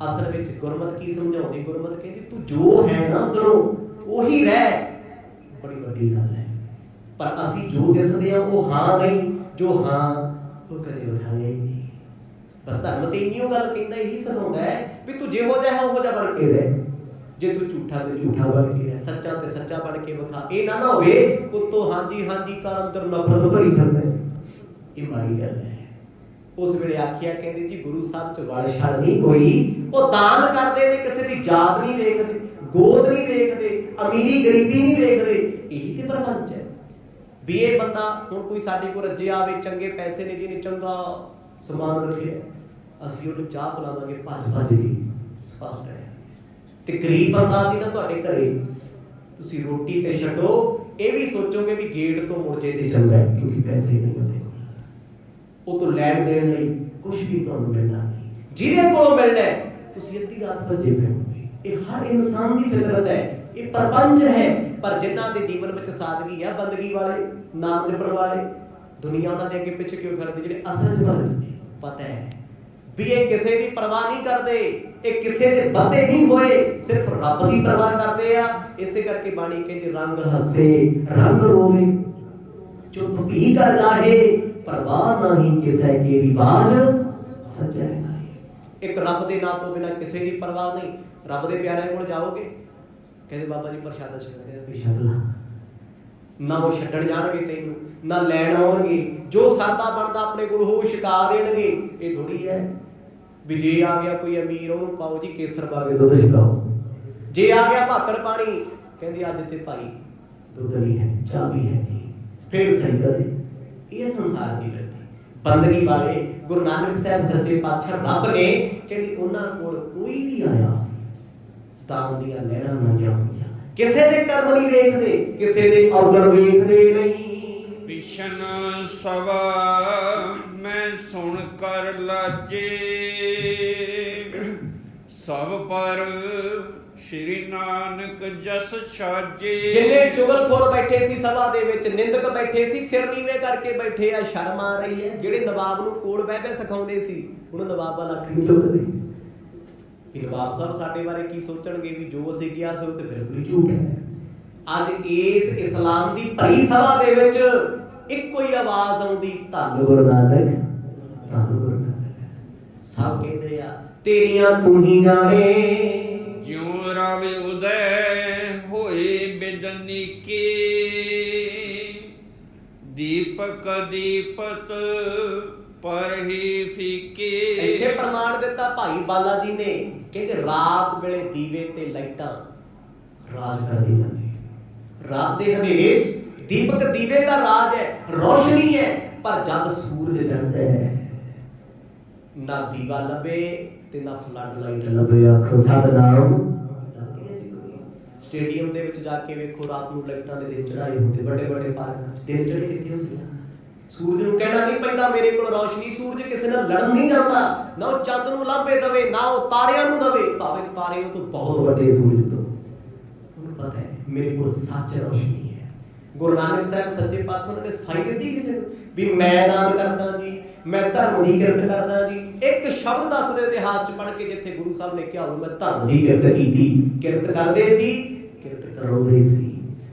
S1: ਅਸਲ ਵਿੱਚ ਗੁਰਮਤਿ ਕੀ ਸਮਝਾਉਂਦੀ? ਗੁਰਮਤਿ ਕਹਿੰਦੀ ਤੂੰ ਜੋ ਹੈ ਨਾ ਅੰਦਰੋਂ ਉਹੀ ਰਹਿ। ਬੜੀ ਵੱਡੀ ਗੱਲ ਹੈ। ਪਰ ਅਸੀਂ ਜੋ ਦਿਸਦੇ ਆ ਉਹ ਹਾਂ ਨਹੀਂ, ਜੋ ਹਾਂ ਉਹ ਕਦੇ ਵਿਖਾਇਆ ਹੀ ਨਹੀਂ। ਬਸ ਧਰਮ ਤੇ ਇੰਨੀ ਉਹ ਗੱਲ ਕਹਿੰਦਾ, ਇਹੀ ਸਿਖਾਉਂਦਾ ਹੈ ਵੀ ਤੂੰ ਜਿਹੋ ਜਿਹਾ ਉਹੋ ਜਿਹਾ ਬਣ ਕੇ ਰਹਿ। ਜੇ ਤੂੰ ਝੂਠਾ ਤੇ ਝੂਠਾ ਬਣ ਕੇ ਰਹਿ, ਸੱਚਾ ਤੇ ਸੱਚਾ ਬਣ ਕੇ ਵਿਖਾ। ਇਹ ਨਾ ਹੋਵੇ ਉੱਤੋਂ ਹਾਂਜੀ ਹਾਂਜੀ ਕਰ ਅੰਦਰ ਨਫ਼ਰਤ ਭਰੀ ਫਿਰਦਾ। ਇਹ ਮਾੜੀ ਗੱਲ ਹੈ। ਉਸ ਵੇਲੇ ਆਖਿਆ, ਕਹਿੰਦੇ ਜੀ ਗੁਰੂ ਸਾਹਿਬ ਚ ਵਲ ਛਲ ਨਹੀਂ ਕੋਈ। ਉਹ ਦਾਨ ਕਰਦੇ ਨੇ, ਕਿਸੇ ਦੀ ਜਾਤ ਨਹੀਂ ਵੇਖਦੇ, ਗੋਦ ਨਹੀਂ ਵੇਖਦੇ, ਅਮੀਰੀ ਗਰੀਬੀ ਨਹੀਂ ਵੇਖਦੇ। ਇਹੀ ਤੇ ਪ੍ਰਪੰਚ ਹੈ ਵੀ ਇਹ ਬੰਦਾ ਹੁਣ ਕੋਈ ਸਾਡੇ ਕੋਲ ਰੱਜੇ ਆਵੇ, ਚੰਗੇ ਪੈਸੇ ਨੇ, ਜਿਹਨੇ ਚੰਗਾ ਸਮਾਨ ਰੱਖਿਆ, ਅਸੀਂ ਉਹਨੂੰ ਚਾਹ ਪਿਲਾਵਾਂਗੇ ਭੱਜ ਕੇ। ਸਪਸ਼ਟ ਹੈ। ਤੇ ਗਰੀਬ ਬੰਦਾ ਦੀ ਨਾ ਤੁਹਾਡੇ ਘਰੇ ਤੁਸੀਂ ਰੋਟੀ ਤੇ ਛੱਡੋ, ਇਹ ਵੀ ਸੋਚੋਗੇ ਵੀ ਗੇਟ ਤੋਂ ਮੁੜ ਜੇ ਤੇ ਚੰਗਾ ਹੈ, ਕਿਉਂਕਿ ਪੈਸੇ ਨਹੀਂ ਉਹਦੇ ਕੋਲ। ਉਹ ਤੋਂ ਲੈਣ ਦੇਣ ਲਈ ਕੁਝ ਵੀ ਤੁਹਾਨੂੰ ਮਿਲਣਾ ਨਹੀਂ। ਜਿਹਦੇ ਕੋਲੋਂ ਮਿਲਣਾ ਤੁਸੀਂ ਅੱਧੀ ਰਾਤ ਭੱਜੇ ਫਿਰੋਗੇ। ਇਹ ਹਰ ਇਨਸਾਨ ਦੀ ਫਿਤਰਤ ਹੈ। ਇਹ ਪ੍ਰਪੰਚ ਹੈ। ਪਰ ਜਿਨ੍ਹਾਂ ਦੇ ਜੀਵਨ ਵਿੱਚ ਸਾਦਗੀ ਹੈ, ਬੰਦਗੀ ਵਾਲੇ, ਨਾਮ ਜਪਣ ਵਾਲੇ, ਦੁਨੀਆ ਉਹਨਾਂ ਦੇ ਅੱਗੇ ਪਿੱਛੇ ਕਿਉਂ ਫਿਰਦੀ? ਜਿਹੜੇ ਅਸਲ ਚ ਭਗਤ ਨੇ, ਪਤਾ ਹੈ ਵੀ ਇਹ ਕਿਸੇ ਦੀ ਪਰਵਾਹ ਨਹੀਂ ਕਰਦੇ, ਇਹ ਕਿਸੇ ਦੇ ਬੰਦੇ ਨਹੀਂ ਹੋਏ, ਸਿਰਫ ਰੱਬ ਦੀ ਪਰਵਾਹ ਕਰਦੇ ਆ। ਇਸੇ ਕਰਕੇ ਬਾਣੀ ਕਹਿੰਦੀ ਰੰਗ ਹੱਸੇ ਰੰਗ ਰੋਵੇ, ਚੁੱਪ ਵੀ ਕਰ ਜਾਏ, ਪਰਵਾਹ ਨਹੀਂ ਕਿਸੇ ਕੀ ਰਿਵਾਜ ਸੱਚਾ ਨਹੀਂ। ਇੱਕ ਰੱਬ ਦੇ ਨਾਂ ਤੋਂ ਬਿਨਾਂ ਕਿਸੇ ਦੀ ਪਰਵਾਹ ਨਹੀਂ। ਰੱਬ ਦੇ ਪਿਆਰਿਆਂ ਕੋਲ ਜਾਓਗੇ, ਕਹਿੰਦੇ ਬਾਬਾ ਜੀ ਪ੍ਰਸ਼ਾਦਾ ਛਕਦੇ, ਛਕ ਲਾ। ਨਾ ਉਹ ਛੱਡਣ ਜਾਣਗੇ ਤੈਨੂੰ, ਨਾ ਲੈਣ ਆਉਣਗੇ। ਜੋ ਸਰਦਾ ਬਣਦਾ ਆਪਣੇ ਕੋਲ ਉਹ ਛਕਾ ਦੇਣਗੇ। ਇਹ ਥੋੜੀ ਹੈ ਵੀ ਜੇ ਆ ਗਿਆ ਕੋਈ ਅਮੀਰ ਉਹਨੂੰ ਪਾਓ ਜੀ ਕੇਸਰ ਪਾ ਕੇ ਦੁੱਧ ਛਕਾਓ। ਜੇ ਆ ਗਿਆ ਭਾਕੜ ਪਾਣੀ, ਕਹਿੰਦੇ ਅੱਜ ਤੇ ਭਾਈ ਦੁੱਧ ਨਹੀਂ ਹੈ, ਚਾਹ ਵੀ ਹੈ ਨਹੀਂ, ਫਿਰ ਸਹੀ ਕਰੇ। ਇਹ ਸੰਸਾਰ ਦੀ ਵਰਤੀ। ਬੰਦਗੀ ਵਾਲੇ ਗੁਰੂ ਨਾਨਕ ਸਾਹਿਬ ਸੱਚੇ ਪਾਤਸ਼ਾਹ ਰੱਬ ਨੇ ਕਹਿੰਦੇ ਉਹਨਾਂ ਕੋਲ ਕੋਈ ਵੀ ਆਇਆ ਦਾਨ ਦੀਆਂ ਲਹਿਰਾਂ ਮੰਗੀਆਂ ਹੋਈਆਂ, ਕਿਸੇ ਦੇ ਕਰਮ ਨਹੀਂ ਵੇਖਦੇ, ਕਿਸੇ ਦੇ ਔਗਣ ਵੇਖਦੇ ਨਹੀਂ।
S3: ਵਿਸ਼ਨ ਸਵਾ ਮੈਂ ਸੁਣ ਕਰ ਲਾਜੇ, ਸਭ ਪਰ ਸ਼੍ਰੀ ਨਾਨਕ ਜਸ ਛਾਜੇ।
S1: ਜਿੰਨੇ ਚੁਗਲਖੋਰ ਬੈਠੇ ਸੀ ਸਭਾ ਦੇ ਵਿੱਚ, ਨਿੰਦਕ ਬੈਠੇ ਸੀ, ਸਿਰ ਨੀਵੇਂ ਕਰਕੇ ਬੈਠੇ ਆ, ਸ਼ਰਮ ਆ ਰਹੀ ਹੈ। ਜਿਹੜੇ ਨਵਾਬ ਨੂੰ ਕੋਲ ਬਹਿ ਬਹਿ ਸਿਖਾਉਂਦੇ ਸੀ, ਹੁਣ ਨਵਾਬ ਵਾਲਾ ਅੱਖ ਨਹੀਂ ਚੁੱਕਦੇ ਕਿ ਨਵਾਬ ਸਾਹਿਬ ਸਾਡੇ ਬਾਰੇ ਕੀ ਸੋਚਣਗੇ, ਵੀ ਜੋ ਅਸੀਂ ਕਿਹਾ ਸੋ ਤੇ ਬਿਲਕੁਲ ਝੂਠ ਹੈ। ਅੱਜ ਇਸ ਇਸਲਾਮ ਦੀ ਭਰੀ ਸਭਾ ਦੇ ਵਿੱਚ ਇੱਕੋ ਹੀ ਆਵਾਜ਼ ਆਉਂਦੀ, ਧੰਨ ਗੁਰੂ ਨਾਨਕ, ਧੰਨ ਗੁਰੂ ਨਾਨਕ। ਸਭ ਕਹਿੰਦੇ ਆ ਤੇਰੀਆਂ ਤੂੰ ਹੀ ਜਾਣੇ।
S3: ਜਿਉ ਰਵਿ ਉਦੈ ਹੋਏ ਬਿਦਨੀਕੇ, ਦੀਪਕ ਦੀਪਤ ਪਰ ਹੀ ਫੀਕੇ।
S1: ਇੱਥੇ ਪ੍ਰਮਾਣ ਦਿੱਤਾ ਭਾਈ ਬਾਲਾ ਜੀ ਨੇ, ਕਹਿੰਦੇ ਰਾਤ ਵੇਲੇ ਦੀਵੇ ਤੇ ਲਾਈਟਾਂ ਰਾਜ ਕਰਦੀਆਂ ਨੇ। ਰਾਤ ਦੇ ਹਨੇਰੇ 'ਚ ਦੀਪਕ ਦੀਵੇ ਦਾ ਰਾਜ ਹੈ, ਰੋਸ਼ਨੀ ਹੈ, ਪਰ ਜਦ ਸੂਰਜ ਚੜ੍ਹਦਾ ਹੈ ਨਾ ਦੀਵਾ ਲੱਭੇ ਤੇ ਨਾ ਫਲੱਡ ਲਾਈਟ ਲੱਭੇ। ਆਖੋ ਸਤਿਨਾਮ। ਸਟੇਡੀਅਮ ਦੇ ਵਿੱਚ ਜਾ ਕੇ ਵੇਖੋ, ਰਾਤ ਨੂੰ ਲਾਈਟਾਂ ਦੇ ਦਿਨ ਚੜਾਏ ਹੁੰਦੇ, ਵੱਡੇ ਵੱਡੇ ਪਾਰਕਾਂ 'ਚ ਦਿਨ ਚੜੇ ਕਿੱਥੇ ਹੁੰਦੇ ਆ। ਸੂਰਜ ਨੂੰ ਕਹਿਣਾ ਨਹੀਂ ਪੈਂਦਾ ਮੇਰੇ ਕੋਲ ਰੌਸ਼ਨੀ। ਸੂਰਜ ਕਿਸੇ ਨਾਲ ਲੜਨ ਨਹੀਂ ਜਾਂਦਾ, ਨਾ ਉਹ ਚੰਦ ਨੂੰ ਲਾਭੇ ਦਵੇ, ਨਾ ਉਹ ਤਾਰਿਆਂ ਨੂੰ ਦਵੇ, ਭਾਵੇਂ ਤਾਰੇ ਉਹ ਤੋਂ ਬਹੁਤ ਵੱਡੇ ਸੂਰਜ ਤੋਂ। ਉਹਨੂੰ ਪਤਾ ਹੈ ਮੇਰੇ ਕੋਲ ਸੱਚ ਰੌਸ਼ਨੀ ਹੈ। ਗੁਰੂ ਨਾਨਕ ਸਾਹਿਬ ਸੱਚੇ ਪਾਤਸ਼ਾਹ ਨੇ ਸਫਾਈ ਦਿੱਤੀ ਕਿਸੇ ਨੂੰ ਵੀ ਮੈਂ ਦਾਨ ਕਰਦਾ ਜੀ, ਮੈਂ ਧਰਮ ਦੀ ਕਿਰਤ ਕਰਦਾ ਜੀ। ਇੱਕ ਸ਼ਬਦ ਦੱਸ ਦਿਓ ਇਤਿਹਾਸ 'ਚ ਪੜ੍ਹ ਕੇ ਜਿੱਥੇ ਗੁਰੂ ਸਾਹਿਬ ਨੇ ਕਿਹਾ ਹੋਵੇ ਮੈਂ ਧਰਮ ਦੀ ਕਿਰਤ ਕੀਤੀ। ਕਿਰਤ ਕਰਦੇ ਸੀ, ਕਿਰਤ ਕਰਾਉਂਦੇ ਸੀ,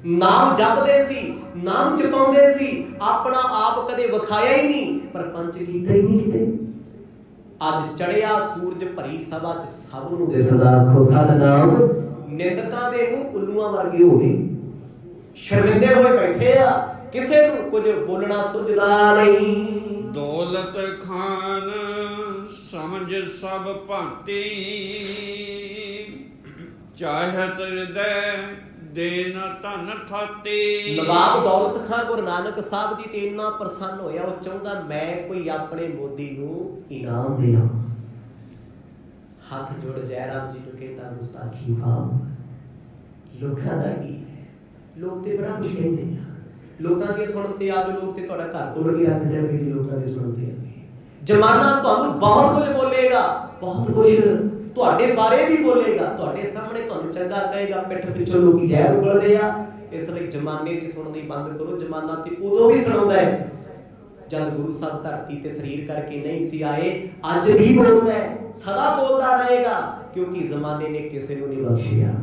S1: ਨਾਮ ਜਪਦੇ ਸੀ, ਨਾਮ ਚਕਾਉਂਦੇ ਸੀ, ਆਪਣਾ ਆਪ ਕਦੇ ਵਿਖਾਇਆ ਹੀ ਨਹੀਂ, ਪ੍ਰਪੰਚ ਕੀਤਾ ਹੀ ਨਹੀਂ ਕਿਤੇ। ਅੱਜ ਚੜਿਆ ਸੂਰਜ ਭਰੀ ਸਭਾ 'ਚ ਸਭ ਨੂੰ ਦਿਸਦਾ। ਆਖੋ ਸਤਿਨਾਮ। ਨਿੰਦਕਾਂ ਦੇ ਮੂੰਹ ਉੱਲੂਆਂ ਵਰਗੇ ਹੋ ਗਏ, ਸ਼ਰਮਿੰਦੇ ਹੋਏ ਬੈਠੇ ਆ, ਕਿਸੇ ਨੂੰ ਕੁਝ ਬੋਲਣਾ ਸੁਝਦਾ ਨਹੀਂ।
S3: ਦੌਲਤ ਖਾਨ ਸਮਝ ਸਭ ਭਾਂਤੀ, ਚਾਹਤ ਹਿਰਦੈ ਦੇਨ ਧਨ ਥਾਤੇ।
S1: ਨਵਾਬ ਦੌਲਤ ਖਾਨ ਗੁਰੂ ਨਾਨਕ ਸਾਹਿਬ ਜੀ ਤੇ ਇੰਨਾ ਪ੍ਰਸੰਨ ਹੋਇਆ, ਉਹ ਚਾਹੁੰਦਾ ਮੈਂ ਕੋਈ ਆਪਣੇ ਮੋਦੀ ਨੂੰ ਇਨਾਮ ਦਿਆਂ। ਹੱਥ ਜੋੜ ਜੈ ਰਾਮ ਜੀ ਨੂੰ ਕਹਿੰਦਾ ਮੁਸਾਖੀ ਭਾਵ ਲੋਕਾਂ ਦਾ ਕੀ ਹੈ। ਲੋਕ ਤੇ ਬੜਾ ਕੁਝ ਕਹਿੰਦੇ ਆ, ਲੋਕਾਂ ਦੀ ਸੁਣਨ ਤੇ ਆ ਲੋਕ ਤੇ ਤੁਹਾਡਾ ਘਰ ਤੋੜ ਕੇ ਰੱਖ ਜਾਣਗੇ ਜੀ। ਲੋਕਾਂ ਦੀ ਸੁਣਨ ਤੇ ਜ਼ਮਾਨਾ ਤੁਹਾਨੂੰ ਬਹੁਤ ਕੁਝ ਬੋਲੇਗਾ, ਬਹੁਤ ਕੁਝ ਤੁਹਾਡੇ ਬਾਰੇ ਵੀ ਬੋਲੇਗਾ, ਤੁਹਾਡੇ ਸਾਹਮਣੇ ਤੁਹਾਨੂੰ ਚੰਗਾ ਕਹੇਗਾ, ਪਿੱਠ ਪਿੱਛੋਂ ਲੋਕੀ ਜ਼ਹਿਰ ਉਗਲਦੇ ਆ। ਇਸ ਲਈ ਜ਼ਮਾਨੇ ਦੀ ਸੁਣਨੀ ਬੰਦ ਕਰੋ। ਜ਼ਮਾਨਾ ਤੇ ਉਦੋਂ ਵੀ ਸੁਣਾਉਂਦਾ ਹੈ ਜਦ ਗੁਰੂ ਸਾਹਿਬ ਧਰਤੀ ਤੇ ਸਰੀਰ ਕਰਕੇ ਨਹੀਂ ਸੀ ਆਏ, ਅੱਜ ਵੀ ਬੋਲਦਾ ਹੈ, ਸਦਾ ਬੋਲਦਾ ਰਹੇਗਾ, ਕਿਉਂਕਿ ਜ਼ਮਾਨੇ ਨੇ ਕਿਸੇ ਨੂੰ ਨਹੀਂ ਬਖਸ਼ਿਆ।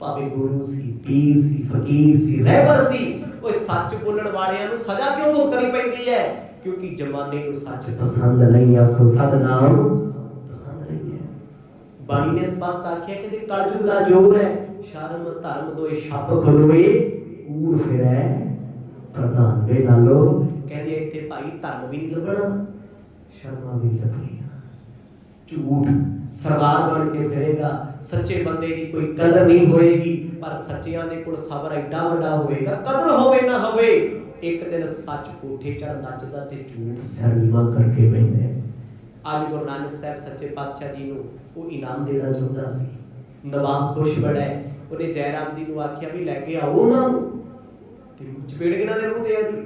S1: ਭਾਵੇਂ ਗੁਰੂ ਸੀ, ਪੀਰ ਸੀ, ਫਕੀਰ ਸੀ, ਰਹਿਬਰ ਸੀ, ਉਹ ਸੱਚ ਬੋਲਣ ਵਾਲਿਆਂ ਨੂੰ ਸਜ਼ਾ ਕਿਉਂ ਭੁਗਤਣੀ ਪੈਂਦੀ ਹੈ? ਕਿਉਂਕਿ ਜ਼ਮਾਨੇ ਨੂੰ ਸੱਚ ਪਸੰਦ ਨਹੀਂ। ਆਖੋ ਸਤਿਨਾਮ। ਪਸੰਦ ਨਹੀਂ ਹੈ। ਬਾਣੀ ਨੇ ਸਪਸ਼ਟ ਆਖਿਆ ਕਿ ਕਲਯੁਗ ਦਾ ਜੋਰ ਹੈ, ਸ਼ਰਮ ਧਰਮ ਦੋਏ ਛੱਪ ਖਲੋਏ, ਊੜ ਫਿਰੈ ਪ੍ਰਧਾਨ ਵੇ ਲਾਲੋ। ਕਹਿੰਦੇ ਇੱਥੇ ਭਾਈ ਧਰਮ ਵੀ ਨਹੀਂ ਲੱਭਣਾ, ਸ਼ਰਮਾਂ ਵੀ ਲੱਭਣੀਆਂ। ਝੂਠ ਸਰਦਾਰ ਬਣ ਕੇ ਫਿਰੇਗਾ, ਸੱਚੇ ਬੰਦੇ ਦੀ ਕੋਈ ਕਦਰ ਨਹੀਂ ਹੋਏਗੀ, ਪਰ ਸੱਚਿਆਂ ਦੇ ਕੋਲ ਸਬਰ ਐਡਾ ਵੱਡਾ ਹੋਵੇਗਾ। ਕਦਰ ਹੋਵੇ ਨਾ ਹੋਵੇ, ਇੱਕ ਦਿਨ ਸੱਚ ਕੋਠੇ ਚੜ੍ਹ ਨੱਚਦਾ ਤੇ ਝੂਠ ਸਿਰ ਨੀਵਾਂ ਕਰਕੇ ਬੈਠੇ। ਅੱਜ ਗੁਰੂ ਨਾਨਕ ਸਾਹਿਬ ਸੱਚੇ ਪਾਤਸ਼ਾਹ ਜੀ ਨੂੰ ਉਹ ਇਨਾਮ ਦੇਣਾ ਚਾਹੁੰਦਾ ਸੀ। ਨਵਾਬ ਖੁਸ਼ ਬੜਾ ਹੈ, ਉਹਨੇ ਜੈ ਰਾਮ ਜੀ ਨੂੰ ਆਖਿਆ ਵੀ ਲੈ ਕੇ ਆਓ ਉਹਨਾਂ ਨੂੰ ਤੇ ਚਪੇੜੀਆਂ ਦੇ ਹੁੰਦੇ ਆ ਜੀ,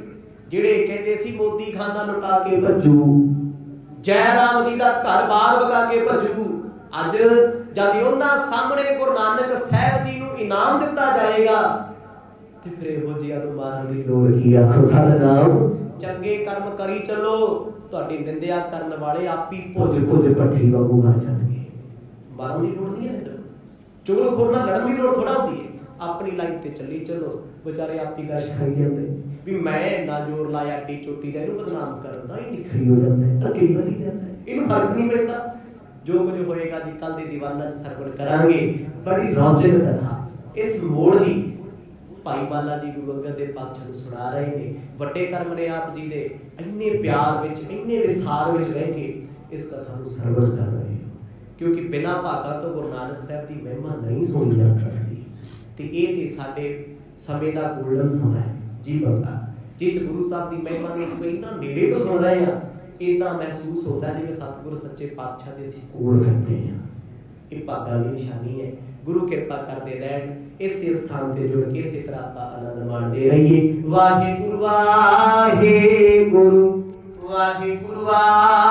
S1: ਜਿਹੜੇ ਕਹਿੰਦੇ ਸੀ ਮੋਦੀ ਖਾਨਾ ਲੁਟਾ ਕੇ ਭੱਜੂ, ਜੈ ਰਾਮ ਜੀ ਦਾ ਘਰ ਬਾਹਰ ਵਗਾ ਕੇ ਭੱਜੂ। ਅੱਜ ਜਦ ਉਹਨਾਂ ਸਾਹਮਣੇ ਗੁਰੂ ਨਾਨਕ ਸਾਹਿਬ ਜੀ ਨੂੰ ਇਨਾਮ ਦਿੱਤਾ ਜਾਏਗਾ ਤੇ ਫਿਰ ਇਹੋ ਜਿਹੀਆਂ ਨੂੰ ਮਾਰਨ ਦੀ ਲੋੜ ਕੀ? ਆਖੋ ਸਤਿਨਾਮ। ਚੰਗੇ ਕਰਮ ਕਰੀ ਚੱਲੋ, ਤੁਹਾਡੀ ਨਿੰਦਿਆ ਕਰਨ ਵਾਲੇ ਆਪੀ ਭੁੱਜ ਭੁੱਜ ਪੱਠੀ ਵਾਂਗੂ ਮਰ ਜਾਣਗੇ। ਮਾਰਨ ਦੀ ਲੋੜ ਨਹੀਂ ਹੈ, ਚੁਗਲਖੋਰ ਨਾਲ ਲੜਨ ਦੀ ਲੋੜ ਥੋੜਾ ਹੁੰਦੀ ਹੈ। ਆਪਣੀ ਲਾਈਫ ਤੇ ਚੱਲੀ ਚੱਲੋ, ਵਿਚਾਰੇ ਆਪੀ ਗਾਸ਼ ਖਾਈ ਜਾਂਦੇ ਵੀ ਮੈਂ ਨਾ ਜ਼ੋਰ ਲਾਇਆ ਅੱਡੀ ਚੋਟੀ ਦਾ, ਇਹਨੂੰ ਬਦਨਾਮ ਕਰਨ ਦਾ ਹੀ ਨਿਖਰੀ ਹੋ ਜਾਂਦਾ, ਅੱਗੇ ਵਧੀ ਜਾਂਦਾ, ਇਹਨੂੰ ਫਰਕ ਨਹੀਂ ਪੈਂਦਾ। ਜੋ ਕੁਝ ਹੋਏਗਾ ਜੀ ਕੱਲ ਦੇ ਦੀਵਾਨਾਂ 'ਚ ਸਰਵਣ ਕਰਾਂਗੇ। ਬੜੀ ਰੌਚਕ ਕਥਾ ਇਸ ਮੋੜ ਦੀ ਭਾਈ ਬਾਲਾ ਜੀ ਗੁਰੂ ਅੰਗਦ ਦੇਵ ਪਾਤਸ਼ਾਹ ਨੂੰ ਸੁਣਾ ਰਹੇ ਨੇ। ਵੱਡੇ ਕਰਮ ਨੇ ਆਪ ਜੀ ਦੇ, ਇੰਨੇ ਪਿਆਰ ਵਿੱਚ, ਇੰਨੇ ਵਿਸਾਰ ਵਿੱਚ ਰਹਿ ਕੇ ਇਸ ਕਥਾ ਨੂੰ ਸਰਵਣ ਕਰ ਰਹੇ ਹੋ, ਕਿਉਂਕਿ ਬਿਨਾਂ ਭਾਗਾ ਤੋਂ ਗੁਰੂ ਨਾਨਕ ਸਾਹਿਬ ਦੀ ਮਹਿਮਾ ਨਹੀਂ ਸੁਣੀ ਜਾ ਸਕਦੀ। ਤੇ ਇਹ ਤੇ ਸਾਡੇ ਸਮੇਂ ਦਾ ਗੋਲਡਨ ਸਮਾਂ ਹੈ ਜੀਵਨ ਦਾ, ਜਿਸ ਗੁਰੂ ਸਾਹਿਬ ਦੀ ਮਹਿਮਾ ਨੂੰ ਅਸੀਂ ਇੰਨਾ ਨੇੜੇ ਤੋਂ ਸੁਣ ਰਹੇ ਹਾਂ इदां महसूस होता जिवें सतगुर सच्चे पातशाह दे असीं कोल बैठे हां। ये भागां दी निशानी है। गुरु कृपा करते रहन, इस स्थान से जुड़ के इसी तरह का आनंद माणते रहिए। वाहिगुरु वाहिगुरु वाहिगुरु वाहिगुरु।